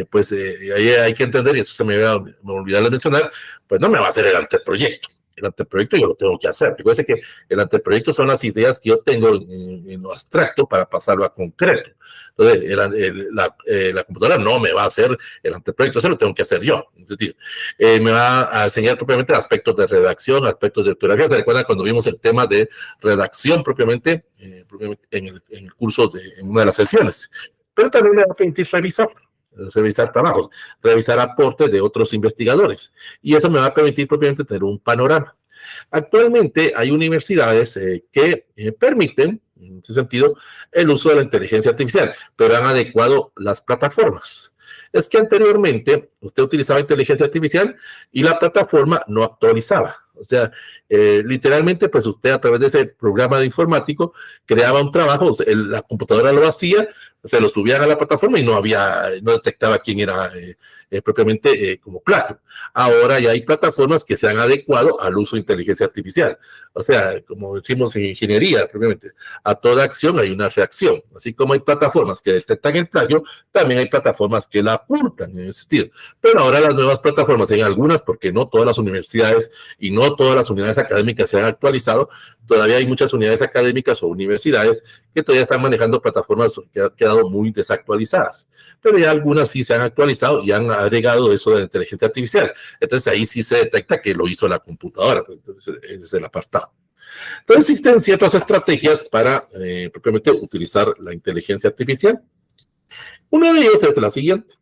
pues ahí hay que entender, y eso se me olvidó de mencionar, pues no me va a hacer el anteproyecto. El anteproyecto yo lo tengo que hacer. Recuerden que el anteproyecto son las ideas que yo tengo en lo abstracto para pasarlo a concreto. Entonces, la computadora no me va a hacer el anteproyecto, eso lo tengo que hacer yo. En sentido. Me va a enseñar propiamente aspectos de redacción, aspectos de ortografía. ¿Se recuerdan cuando vimos el tema de redacción propiamente en el curso, en una de las sesiones? Pero también me va a permitir revisar trabajos, revisar aportes de otros investigadores. Y eso me va a permitir propiamente tener un panorama. Actualmente hay universidades que permiten, en ese sentido, el uso de la inteligencia artificial, pero han adecuado las plataformas. Es que anteriormente usted utilizaba inteligencia artificial y la plataforma no actualizaba. O sea, literalmente, pues usted a través de ese programa de informático creaba un trabajo, la computadora lo hacía, se lo subían a la plataforma y no detectaba quién era propiamente como plagio. Ahora ya hay plataformas que se han adecuado al uso de inteligencia artificial. O sea, como decimos en ingeniería, propiamente, a toda acción hay una reacción. Así como hay plataformas que detectan el plagio, también hay plataformas que la ocultan en ese sentido. Pero ahora las nuevas plataformas, hay algunas, porque no todas las universidades y no todas las unidades académicas se han actualizado, todavía hay muchas unidades académicas o universidades que todavía están manejando plataformas que han quedado muy desactualizadas. Pero ya algunas sí se han actualizado y han agregado eso de la inteligencia artificial. Entonces ahí sí se detecta que lo hizo la computadora. Entonces ese es el apartado. Entonces existen ciertas estrategias para propiamente utilizar la inteligencia artificial. Uno de ellos es la siguiente.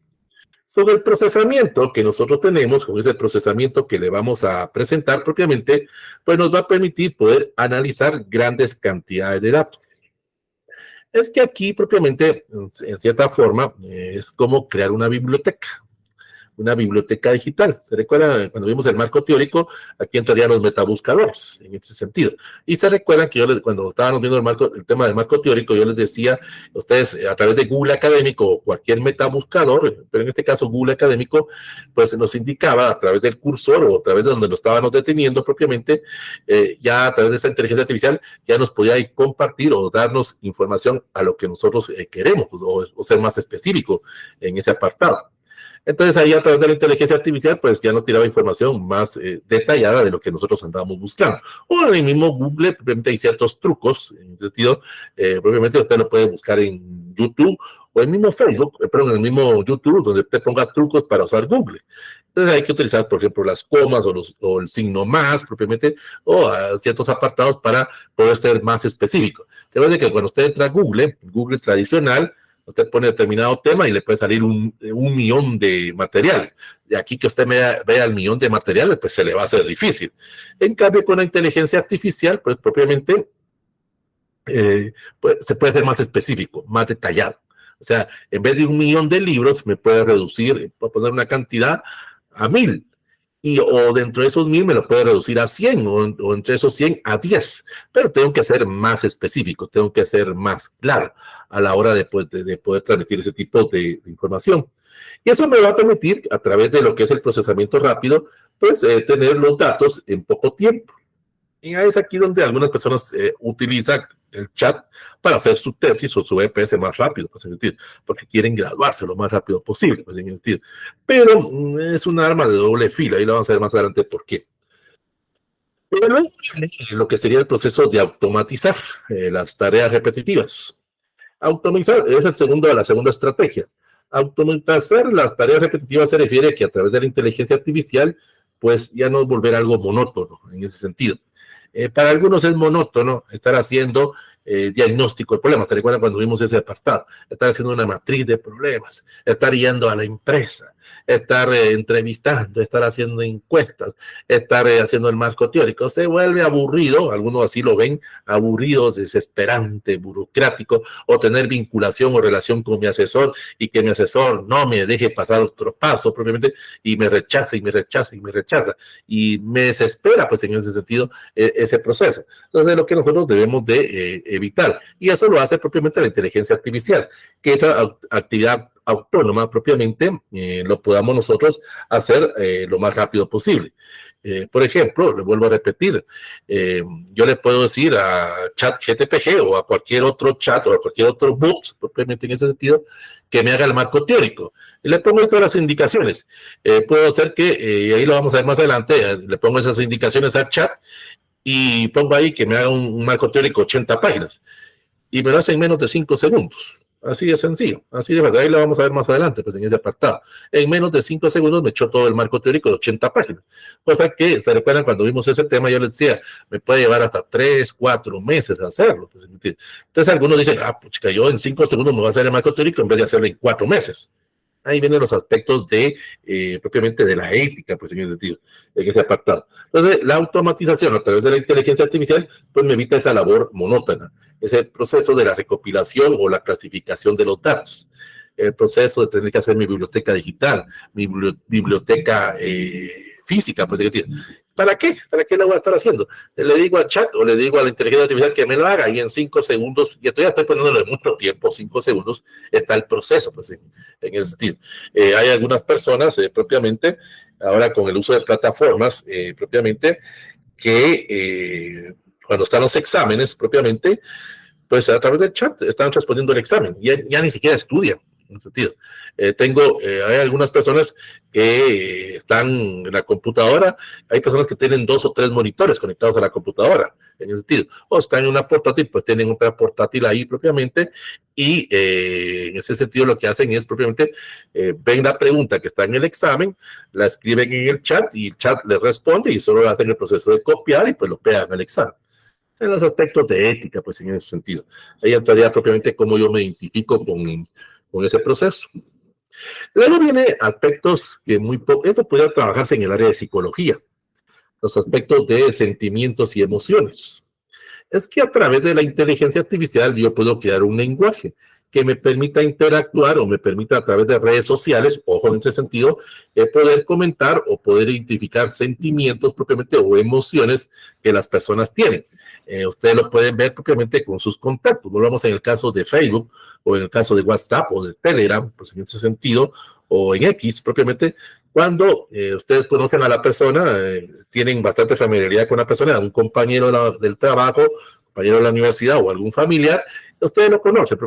Sobre el procesamiento que nosotros tenemos, como es el procesamiento que le vamos a presentar propiamente, pues nos va a permitir poder analizar grandes cantidades de datos. Es que aquí propiamente, en cierta forma, es como crear una biblioteca. una biblioteca digital. ¿Se recuerdan cuando vimos el marco teórico? Aquí entrarían los metabuscadores en ese sentido. Y se recuerdan que cuando estábamos viendo el tema del marco teórico, yo les decía, ustedes a través de Google Académico o cualquier metabuscador, pero en este caso Google Académico, pues nos indicaba a través del cursor o a través de donde lo estábamos deteniendo propiamente, ya a través de esa inteligencia artificial, ya nos podía compartir o darnos información a lo que nosotros queremos, pues, o ser más específico en ese apartado. Entonces ahí a través de la inteligencia artificial pues ya nos tiraba información más detallada de lo que nosotros andábamos buscando. O en el mismo Google, propiamente hay ciertos trucos, en el sentido, propiamente usted lo puede buscar en YouTube o en el mismo Facebook, perdón, en el mismo YouTube, donde usted ponga trucos para usar Google. Entonces hay que utilizar, por ejemplo, las comas o el signo más, propiamente, o ciertos apartados para poder ser más específico. Recuerde que cuando usted entra a Google tradicional, usted pone determinado tema y le puede salir un millón de materiales. Y aquí que usted vea el millón de materiales, pues se le va a hacer difícil. En cambio, con la inteligencia artificial, pues propiamente pues, se puede ser más específico, más detallado. O sea, en vez de 1 millón de libros, me puede reducir, puedo poner una cantidad a 1000. O dentro de esos 1000 me lo puede reducir a 100 o entre esos 100 a 10, pero tengo que ser más específico, tengo que ser más claro a la hora de poder transmitir ese tipo de información. Y eso me va a permitir, a través de lo que es el procesamiento rápido, pues tener los datos en poco tiempo. Y es aquí donde algunas personas utilizan el chat para hacer su tesis o su EPS más rápido, pues, en sentido, porque quieren graduarse lo más rápido posible, pues, en sentido. Pero es un arma de doble filo, ahí lo vamos a ver más adelante por qué. Pero lo que sería el proceso de automatizar las tareas repetitivas. Automatizar es la segunda estrategia. Automatizar las tareas repetitivas se refiere a que a través de la inteligencia artificial, pues ya no volver algo monótono en ese sentido. Para algunos es monótono estar haciendo diagnóstico de problemas. ¿Se recuerdan cuando vimos ese apartado? Estar haciendo una matriz de problemas, estar yendo a la empresa, estar entrevistando, estar haciendo encuestas, estar haciendo el marco teórico. Se vuelve aburrido, algunos así lo ven, aburrido, desesperante, burocrático, o tener vinculación o relación con mi asesor y que mi asesor no me deje pasar otro paso propiamente y me rechaza y me rechaza y me rechaza y me desespera pues en ese sentido ese proceso. Entonces es lo que nosotros debemos de evitar y eso lo hace propiamente la inteligencia artificial, que esa actividad autónoma propiamente lo podamos nosotros hacer lo más rápido posible. Por ejemplo, le vuelvo a repetir, yo le puedo decir a ChatGPT o a cualquier otro chat o a cualquier otro bot, propiamente en ese sentido, que me haga el marco teórico. Y le pongo todas las indicaciones. Puedo hacer que, y ahí lo vamos a ver más adelante, le pongo esas indicaciones al chat y pongo ahí que me haga un marco teórico 80 páginas. Y me lo hace en menos de 5 segundos. Así de sencillo, así de fácil. Ahí lo vamos a ver más adelante, pues en ese apartado. En menos de 5 segundos me echó todo el marco teórico de 80 páginas. Cosa que, ¿se recuerdan cuando vimos ese tema? Yo les decía, me puede llevar hasta 3, 4 meses hacerlo. Pues, entonces algunos dicen, pues yo en 5 segundos me voy a hacer el marco teórico en vez de hacerlo en 4 meses. Ahí vienen los aspectos de, propiamente de la ética, pues en ese sentido, en ese apartado. Entonces, la automatización a través de la inteligencia artificial, pues me evita esa labor monótona, ese proceso de la recopilación o la clasificación de los datos, el proceso de tener que hacer mi biblioteca digital, mi biblioteca física, pues, ¿para qué? ¿Para qué la voy a estar haciendo? Le digo al chat o le digo a la inteligencia artificial que me lo haga y en 5 segundos, y estoy poniéndole mucho tiempo, 5 segundos, está el proceso, pues en ese sentido. Hay algunas personas propiamente, ahora con el uso de plataformas propiamente, que cuando están los exámenes propiamente, pues a través del chat están respondiendo el examen, ya ni siquiera estudian. En sentido. Hay algunas personas que están en la computadora, hay personas que tienen 2 o 3 monitores conectados a la computadora, en ese sentido, o están en una portátil, pues tienen otra portátil ahí propiamente, y en ese sentido lo que hacen es propiamente, ven la pregunta que está en el examen, la escriben en el chat, y el chat les responde, y solo hacen el proceso de copiar, y pues lo pegan en el examen. En los aspectos de ética, pues en ese sentido. Ahí entraría propiamente cómo yo me identifico con ese proceso. Luego viene aspectos que esto puede trabajarse en el área de psicología, los aspectos de sentimientos y emociones. Es que a través de la inteligencia artificial yo puedo crear un lenguaje que me permita interactuar o me permita a través de redes sociales, ojo en este sentido, poder comentar o poder identificar sentimientos propiamente o emociones que las personas tienen. Ustedes lo pueden ver propiamente con sus contactos. Volvamos en el caso de Facebook o en el caso de WhatsApp o de Telegram, pues en ese sentido, o en X propiamente, cuando ustedes conocen a la persona, tienen bastante familiaridad con la persona, un compañero del trabajo, compañero de la universidad o algún familiar, ustedes lo conocen,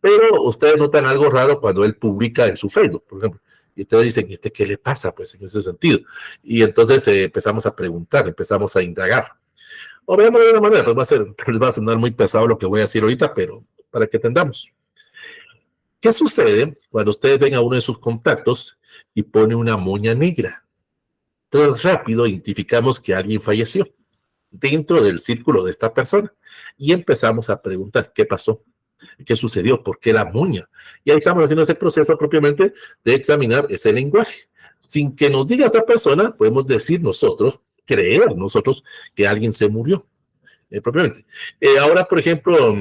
pero ustedes notan algo raro cuando él publica en su Facebook, por ejemplo. Y ustedes dicen, ¿este qué le pasa? Pues en ese sentido. Y entonces empezamos a preguntar, empezamos a indagar. O veamos de una manera, pues va a sonar muy pesado lo que voy a decir ahorita, pero para que entendamos. ¿Qué sucede cuando ustedes ven a uno de sus contactos y pone una moña negra? Entonces rápido identificamos que alguien falleció dentro del círculo de esta persona y empezamos a preguntar qué pasó, qué sucedió, por qué la moña. Y ahí estamos haciendo ese proceso propiamente de examinar ese lenguaje. Sin que nos diga esta persona, podemos decir nosotros, creer nosotros que alguien se murió. Propiamente. Ahora, por ejemplo,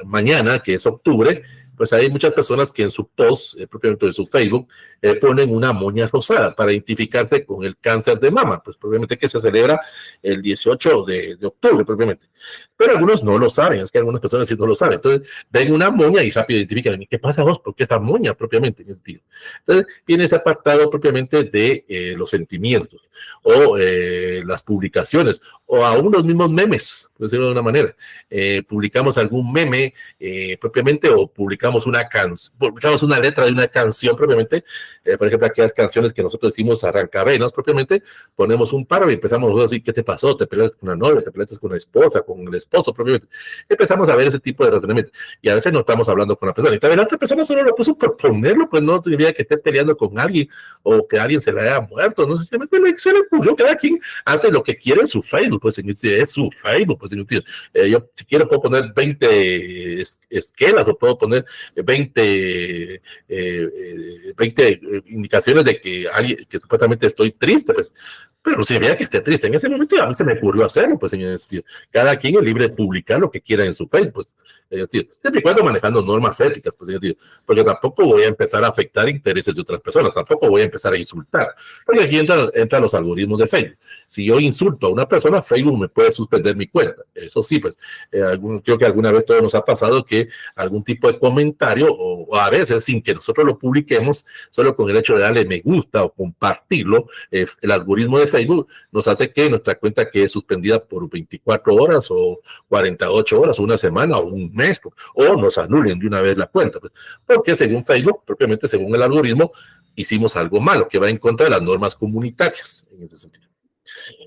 mañana, que es octubre, pues hay muchas personas que en su post, propiamente en su Facebook, ponen una moña rosada para identificarse con el cáncer de mama, pues probablemente que se celebra el 18 de octubre, propiamente. Pero algunos no lo saben, es que algunas personas sí no lo saben. Entonces, ven una moña y rápido identifican, ¿qué pasa vos? ¿Por qué esa moña propiamente? Entonces, viene ese apartado propiamente de los sentimientos o las publicaciones o aún los mismos memes, por decirlo de una manera. Publicamos algún meme propiamente o publicamos una letra de una canción propiamente, por ejemplo, aquellas canciones que nosotros decimos arrancavenas propiamente, ponemos un párrafo y empezamos a decir, ¿qué te pasó? ¿Te peleaste con una novia? ¿Te peleaste con una esposa? ¿Con el esposo propiamente? Empezamos a ver ese tipo de razonamientos y a veces no estamos hablando con la persona y también la otra persona solo lo puso por ponerlo, pues no significa que esté peleando con alguien o que alguien se le haya muerto, no sé, simplemente se le ocurrió, cada quien hace lo que quiere en su Facebook, pues es su Facebook, pues yo si quiero puedo poner 20 esquelas o puedo poner 20 indicaciones de que supuestamente estoy triste, pues, pero no significa que esté triste. En ese momento a mí se me ocurrió hacerlo, pues, señor. Cada quien es libre de publicar lo que quiera en su Facebook, pues, siempre y cuando manejando normas éticas, pues, porque tampoco voy a empezar a afectar intereses de otras personas, tampoco voy a empezar a insultar, porque aquí entran los algoritmos de Facebook. Si yo insulto a una persona, Facebook me puede suspender mi cuenta. Eso sí, pues, creo que alguna vez todo nos ha pasado que algún tipo de comentario, o a veces sin que nosotros lo publiquemos, solo con el hecho de darle me gusta o compartirlo, el algoritmo de Facebook nos hace que nuestra cuenta quede suspendida por 24 horas o 48 horas, una semana o un mes, o nos anulen de una vez la cuenta, pues, porque según Facebook, propiamente según el algoritmo, hicimos algo malo que va en contra de las normas comunitarias en ese sentido.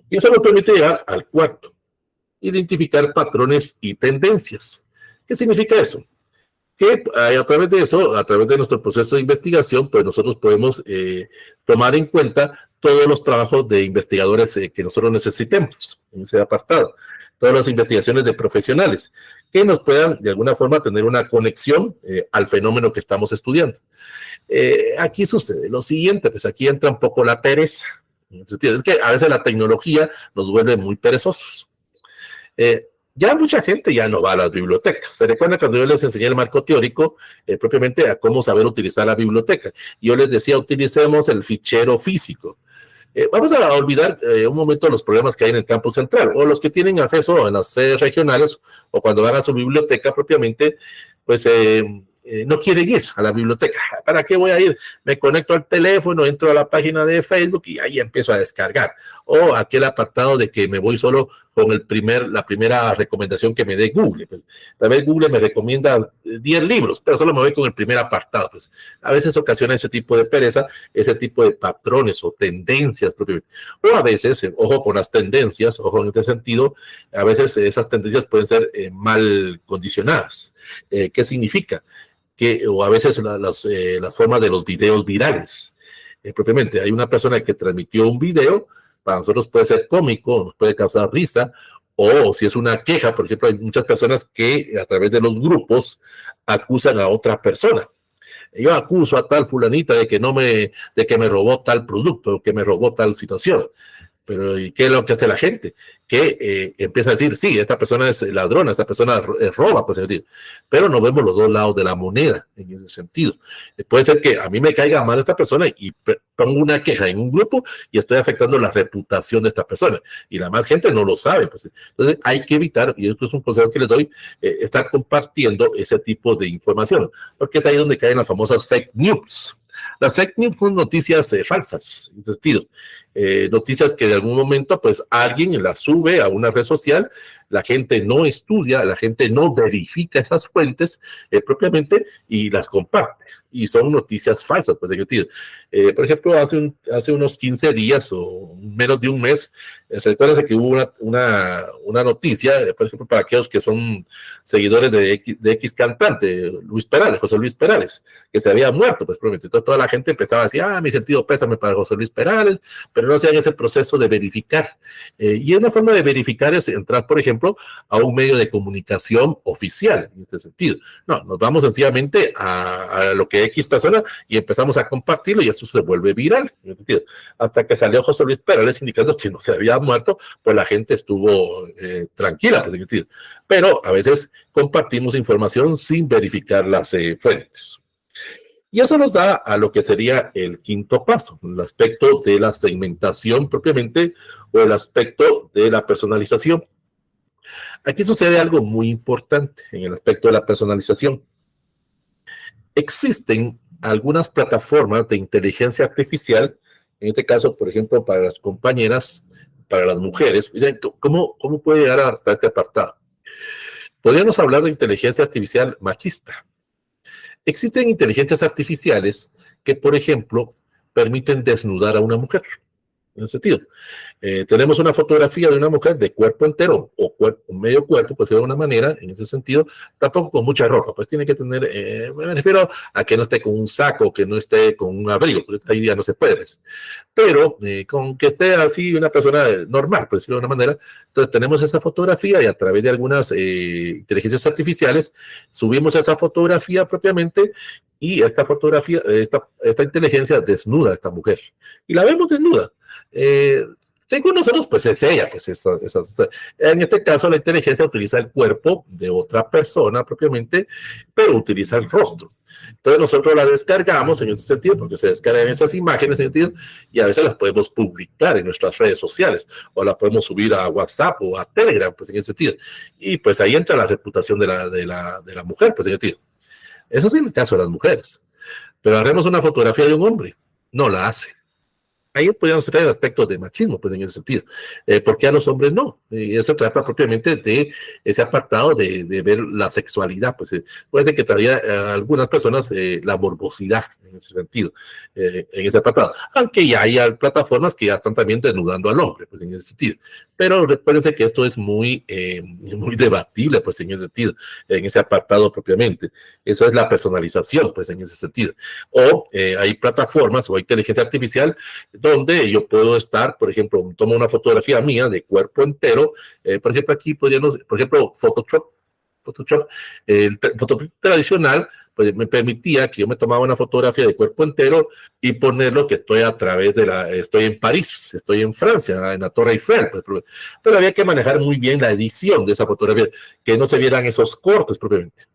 Y eso nos permite llegar al cuarto, identificar patrones y tendencias. ¿Qué significa eso? Que a través de eso, a través de nuestro proceso de investigación, pues nosotros podemos tomar en cuenta todos los trabajos de investigadores que nosotros necesitemos en ese apartado, todas las investigaciones de profesionales que nos puedan de alguna forma tener una conexión al fenómeno que estamos estudiando. Aquí sucede lo siguiente, pues aquí entra un poco la pereza. Es que a veces la tecnología nos vuelve muy perezosos. Ya mucha gente ya no va a las bibliotecas. Se recuerda cuando yo les enseñé el marco teórico, propiamente a cómo saber utilizar la biblioteca. Yo les decía, utilicemos el fichero físico. Vamos a olvidar un momento los problemas que hay en el campus central, o los que tienen acceso en las sedes regionales, o cuando van a su biblioteca propiamente, pues no quieren ir a la biblioteca. ¿Para qué voy a ir? Me conecto al teléfono, entro a la página de Facebook y ahí empiezo a descargar. O aquel apartado de que me voy solo con la primera recomendación que me dé Google. Pues, tal vez Google me recomienda 10 libros, pero solo me voy con el primer apartado. Pues, a veces ocasiona ese tipo de pereza, ese tipo de patrones o tendencias propiamente. O a veces, ojo con las tendencias, ojo en este sentido, a veces esas tendencias pueden ser mal condicionadas. ¿Qué significa? O a veces las formas de los videos virales. Propiamente, hay una persona que transmitió un video, para nosotros puede ser cómico, nos puede causar risa, o si es una queja, por ejemplo, hay muchas personas que a través de los grupos acusan a otra persona. Yo acuso a tal fulanita de que me robó tal producto, que me robó tal situación. Pero ¿y qué es lo que hace la gente? Que empieza a decir, sí, esta persona es ladrona, esta persona roba, pues, decir, pero no vemos los dos lados de la moneda en ese sentido. Puede ser que a mí me caiga mal esta persona y pongo una queja en un grupo y estoy afectando la reputación de esta persona. Y la más gente no lo sabe. Pues. Entonces hay que evitar, y esto es un consejo que les doy, estar compartiendo ese tipo de información, porque es ahí donde caen las famosas fake news. Las fake news son noticias falsas, en sentido. Noticias que de algún momento pues alguien las sube a una red social, la gente no estudia, la gente no verifica esas fuentes propiamente y las comparte. Y son noticias falsas, pues, por ejemplo, hace unos 15 días o menos de un mes, recuérdense que hubo una noticia, por ejemplo, para aquellos que son seguidores de X cantante, Luis Perales, José Luis Perales, que se había muerto, pues, probablemente. Entonces, toda la gente empezaba a decir, mi sentido pésame para José Luis Perales, pero no hacían ese proceso de verificar. Y una forma de verificar es entrar, por ejemplo, a un medio de comunicación oficial, en este sentido. No, nos vamos sencillamente a lo que X persona y empezamos a compartirlo y eso se vuelve viral, en este sentido. Hasta que salió José Luis Perales indicando que no se había muerto, pues la gente estuvo tranquila, pues, en este sentido. Pero a veces compartimos información sin verificar las fuentes. Y eso nos da a lo que sería el quinto paso, el aspecto de la segmentación propiamente o el aspecto de la personalización. Aquí sucede algo muy importante en el aspecto de la personalización. Existen algunas plataformas de inteligencia artificial, en este caso, por ejemplo, para las compañeras, para las mujeres. ¿Cómo puede llegar hasta este apartado? Podríamos hablar de inteligencia artificial machista. Existen inteligencias artificiales que, por ejemplo, permiten desnudar a una mujer. En ese sentido, tenemos una fotografía de una mujer de cuerpo entero o medio cuerpo, pues de alguna manera, en ese sentido, tampoco con mucha ropa, pues tiene que tener, me refiero a que no esté con un saco, que no esté con un abrigo, porque ahí ya no se puede, pero con que esté así una persona normal, por decirlo de alguna manera. Entonces tenemos esa fotografía y a través de algunas inteligencias artificiales subimos esa fotografía propiamente y esta fotografía, esta inteligencia desnuda a esta mujer y la vemos desnuda. Según nosotros, pues es ella, pues en este caso la inteligencia utiliza el cuerpo de otra persona propiamente, pero utiliza el rostro. Entonces nosotros la descargamos en ese sentido, porque se descargan esas imágenes en ese sentido, y a veces las podemos publicar en nuestras redes sociales, o la podemos subir a WhatsApp o a Telegram, pues en ese sentido. Y pues ahí entra la reputación de la mujer, pues en ese sentido. Eso es en el caso de las mujeres. Pero haremos una fotografía de un hombre, no la hace. Ahí podríamos traer aspectos de machismo, pues en ese sentido. ¿Por qué a los hombres no? Eso trata propiamente de ese apartado de ver la sexualidad. Pues puede ser que traía a algunas personas la morbosidad en ese sentido, en ese apartado. Aunque ya hay plataformas que ya están también desnudando al hombre, pues en ese sentido. Pero recuérdense que esto es muy debatible, pues en ese sentido, en ese apartado propiamente. Eso es la personalización, pues en ese sentido. O hay plataformas o hay inteligencia artificial donde yo puedo estar, por ejemplo, tomo una fotografía mía de cuerpo entero, por ejemplo, aquí podríamos, por ejemplo, Photoshop, el Photoshop tradicional, pues me permitía que yo me tomaba una fotografía de cuerpo entero y ponerlo que estoy estoy en París, estoy en Francia, en la Torre Eiffel, pues, pero había que manejar muy bien la edición de esa fotografía, que no se vieran esos cortes propiamente.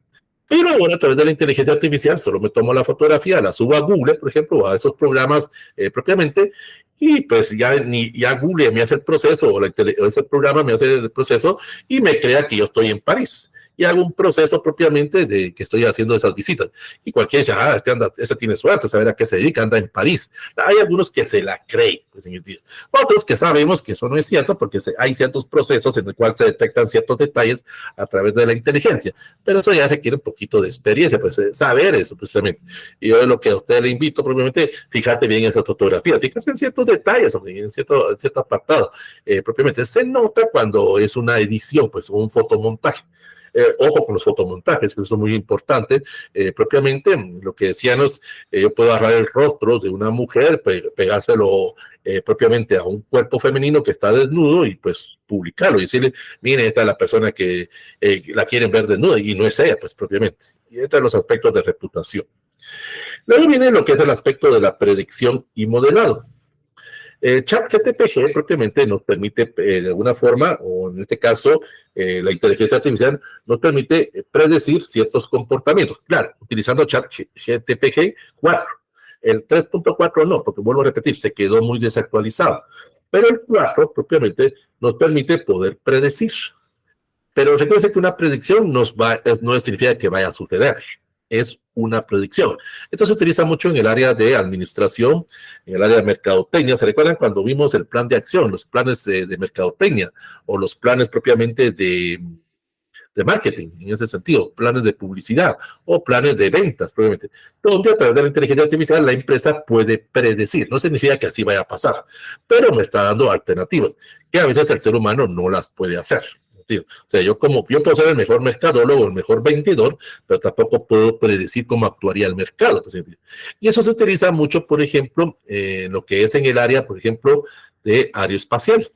Pero ahora a través de la inteligencia artificial solo me tomo la fotografía, la subo a Google, por ejemplo, o a esos programas propiamente, y pues ya Google me hace el proceso o ese programa me hace el proceso y me crea que yo estoy en París. Y hago un proceso propiamente de que estoy haciendo esas visitas. Y cualquiera dice, este tiene suerte, saber a qué se dedica, anda en París. Hay algunos que se la creen, pues, otros que sabemos que eso no es cierto, porque hay ciertos procesos en los cuales se detectan ciertos detalles a través de la inteligencia. Pero eso ya requiere un poquito de experiencia, pues saber eso precisamente. Y yo lo que a usted le invito, propiamente, fíjate bien en esa fotografía, fíjate en ciertos detalles, en cierto apartado. Propiamente se nota cuando es una edición, pues un fotomontaje. Ojo con los fotomontajes, que eso es muy importante. Propiamente, lo que decíamos, yo puedo agarrar el rostro de una mujer, pegárselo propiamente a un cuerpo femenino que está desnudo y pues publicarlo y decirle, mire, esta es la persona que la quieren ver desnuda y no es ella, pues propiamente. Y entre los aspectos de reputación. Luego viene lo que es el aspecto de la predicción y modelado. ChatGPT propiamente nos permite, de alguna forma, o en este caso, la inteligencia artificial nos permite predecir ciertos comportamientos. Claro, utilizando ChatGPT 4. El 3.4 no, porque vuelvo a repetir, se quedó muy desactualizado. Pero el 4 propiamente nos permite poder predecir. Pero recuerden que una predicción no significa que vaya a suceder. Es una predicción. Esto se utiliza mucho en el área de administración, en el área de mercadotecnia. ¿Se recuerdan cuando vimos el plan de acción, los planes de mercadotecnia o los planes propiamente de marketing, en ese sentido, planes de publicidad o planes de ventas, probablemente, donde a través de la inteligencia artificial la empresa puede predecir? No significa que así vaya a pasar, pero me está dando alternativas que a veces el ser humano no las puede hacer. O sea, yo puedo ser el mejor mercadólogo, el mejor vendedor, pero tampoco puedo predecir cómo actuaría el mercado. Y eso se utiliza mucho, por ejemplo, en lo que es en el área, por ejemplo, de aeroespacial,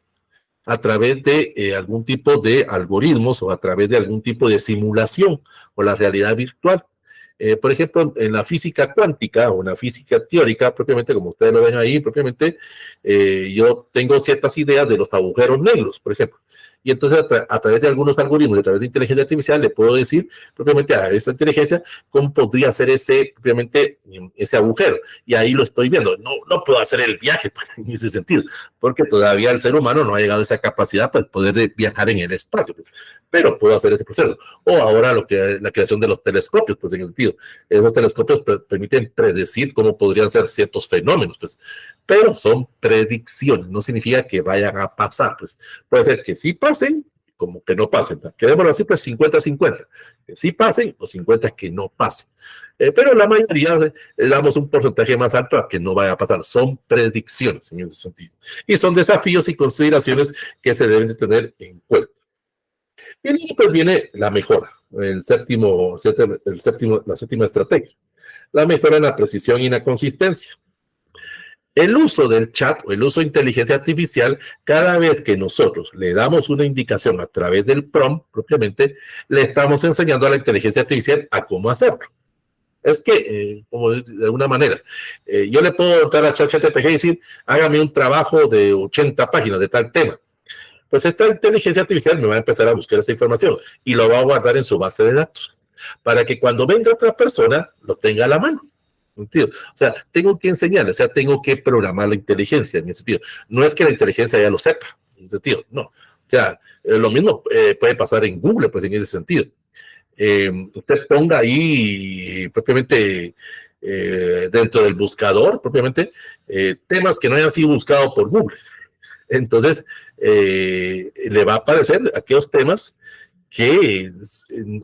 a través de algún tipo de algoritmos o a través de algún tipo de simulación o la realidad virtual. Por ejemplo, en la física cuántica o en la física teórica, propiamente, como ustedes lo ven ahí, propiamente, yo tengo ciertas ideas de los agujeros negros, por ejemplo. Y entonces a través de algunos algoritmos, a través de inteligencia artificial, le puedo decir propiamente a esta inteligencia cómo podría ser propiamente ese agujero. Y ahí lo estoy viendo. No puedo hacer el viaje pues, en ese sentido, porque todavía el ser humano no ha llegado a esa capacidad para poder viajar en el espacio. Pues, pero puedo hacer ese proceso. O ahora la creación de los telescopios, pues en el sentido, esos telescopios permiten predecir cómo podrían ser ciertos fenómenos, pues, pero son predicciones, no significa que vayan a pasar, pues puede ser que sí pasen, como que no pasen, quedémoslo así, pues 50-50, que sí pasen o 50 que no pasen, pero la mayoría le damos un porcentaje más alto a que no vaya a pasar, son predicciones en ese sentido, y son desafíos y consideraciones que se deben de tener en cuenta. Y luego pues viene la mejora, la séptima estrategia, la mejora en la precisión y la consistencia. El uso del chat o el uso de inteligencia artificial, cada vez que nosotros le damos una indicación a través del prompt, propiamente, le estamos enseñando a la inteligencia artificial a cómo hacerlo. Es que, como de alguna manera, yo le puedo dar a ChatGPT y decir, hágame un trabajo de 80 páginas de tal tema. Pues esta inteligencia artificial me va a empezar a buscar esa información y lo va a guardar en su base de datos para que cuando venga otra persona lo tenga a la mano. O sea, tengo que enseñarle, o sea, tengo que programar la inteligencia en ese sentido. No es que la inteligencia ya lo sepa, en ese sentido, no. O sea, lo mismo puede pasar en Google, pues en ese sentido. Usted ponga ahí propiamente dentro del buscador, propiamente, temas que no hayan sido buscados por Google. Entonces, le va a aparecer aquellos temas que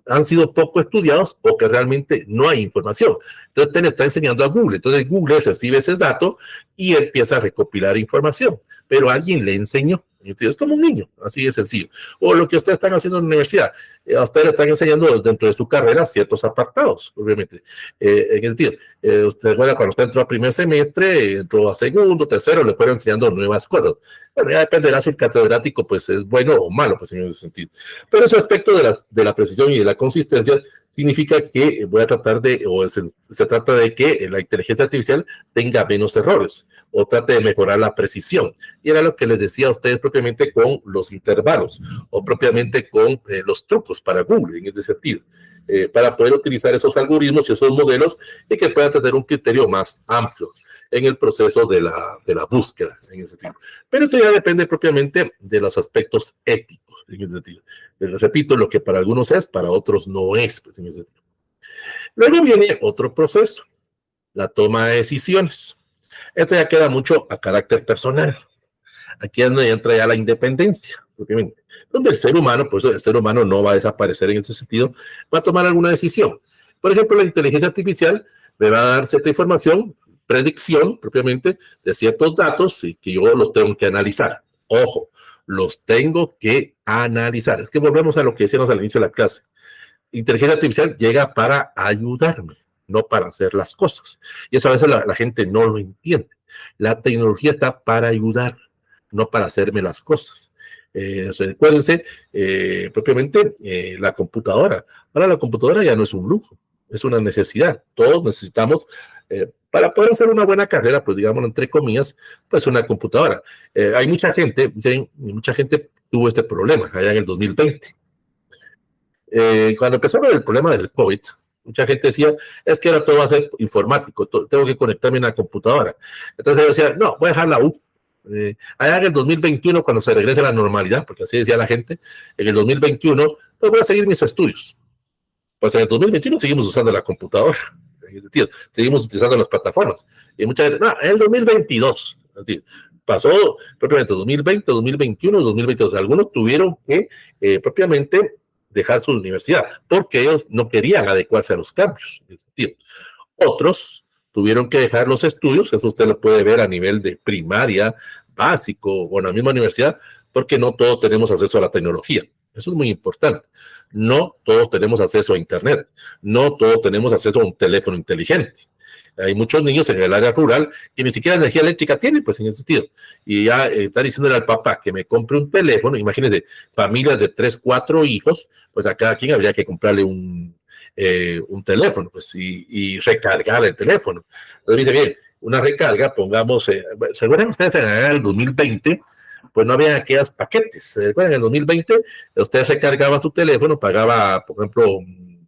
han sido poco estudiados o que realmente no hay información. Entonces, usted le está enseñando a Google. Entonces, Google recibe ese dato y empieza a recopilar información. Pero alguien le enseñó. Es como un niño, así de sencillo. O lo que ustedes están haciendo en la universidad. A ustedes le están enseñando dentro de su carrera ciertos apartados, obviamente. En el sentido, usted recuerda cuando usted entró a primer semestre, entró a segundo, tercero, le fueron enseñando nuevas cosas. Bueno, ya dependerá si el catedrático pues, es bueno o malo, pues, en ese sentido. Pero ese aspecto de la precisión y de la consistencia significa que voy a tratar se trata de que la inteligencia artificial tenga menos errores o trate de mejorar la precisión. Y era lo que les decía a ustedes propiamente con los intervalos o propiamente con los trucos para Google en ese sentido. Para poder utilizar esos algoritmos y esos modelos y que puedan tener un criterio más amplio en el proceso de la búsqueda en ese sentido. Pero eso ya depende propiamente de los aspectos éticos en ese sentido. Les repito, lo que para algunos es, para otros no es, pues, en ese sentido. Luego viene otro proceso, la toma de decisiones. Esto ya queda mucho a carácter personal. Aquí es donde entra ya la independencia, obviamente, donde el ser humano, por eso el ser humano no va a desaparecer en ese sentido, va a tomar alguna decisión. Por ejemplo, la inteligencia artificial me va a dar cierta información, predicción propiamente de ciertos datos y que yo los tengo que analizar. Ojo, los tengo que analizar. Es que volvemos a lo que decíamos al inicio de la clase. Inteligencia artificial llega para ayudarme, no para hacer las cosas. Y eso a veces la gente no lo entiende. La tecnología está para ayudar, no para hacerme las cosas. Recuérdense, propiamente, la computadora. Ahora la computadora ya no es un lujo, es una necesidad. Todos necesitamos para poder hacer una buena carrera, pues digamos entre comillas, pues una computadora. Hay mucha gente, dicen, mucha gente tuvo este problema allá en el 2020. Cuando empezó el problema del COVID, mucha gente decía, es que ahora todo va a ser informático, tengo que conectarme a una computadora. Entonces yo decía, no, voy a dejar la U. Allá en el 2021, cuando se regrese a la normalidad, porque así decía la gente, en el 2021, pues voy a seguir mis estudios. Pues en el 2021 seguimos usando la computadora, seguimos utilizando las plataformas. Y mucha gente, no, en el 2022, es decir, pasó propiamente 2020, 2021, 2022. Algunos tuvieron que propiamente dejar su universidad porque ellos no querían adecuarse a los cambios. Otros tuvieron que dejar los estudios, eso usted lo puede ver a nivel de primaria, básico o en la misma universidad, porque no todos tenemos acceso a la tecnología. Eso es muy importante. No todos tenemos acceso a Internet. No todos tenemos acceso a un teléfono inteligente. Hay muchos niños en el área rural que ni siquiera energía eléctrica tienen, pues en ese sentido. Y ya está diciéndole al papá que me compre un teléfono. Imagínense, familias de 3, 4 hijos, pues a cada quien habría que comprarle un teléfono, pues, y recargar el teléfono. Entonces dice, bien, una recarga, pongamos, ¿se acuerdan ustedes en el 2020? Pues no había aquellos paquetes. En el 2020, usted recargaba su teléfono, pagaba, por ejemplo,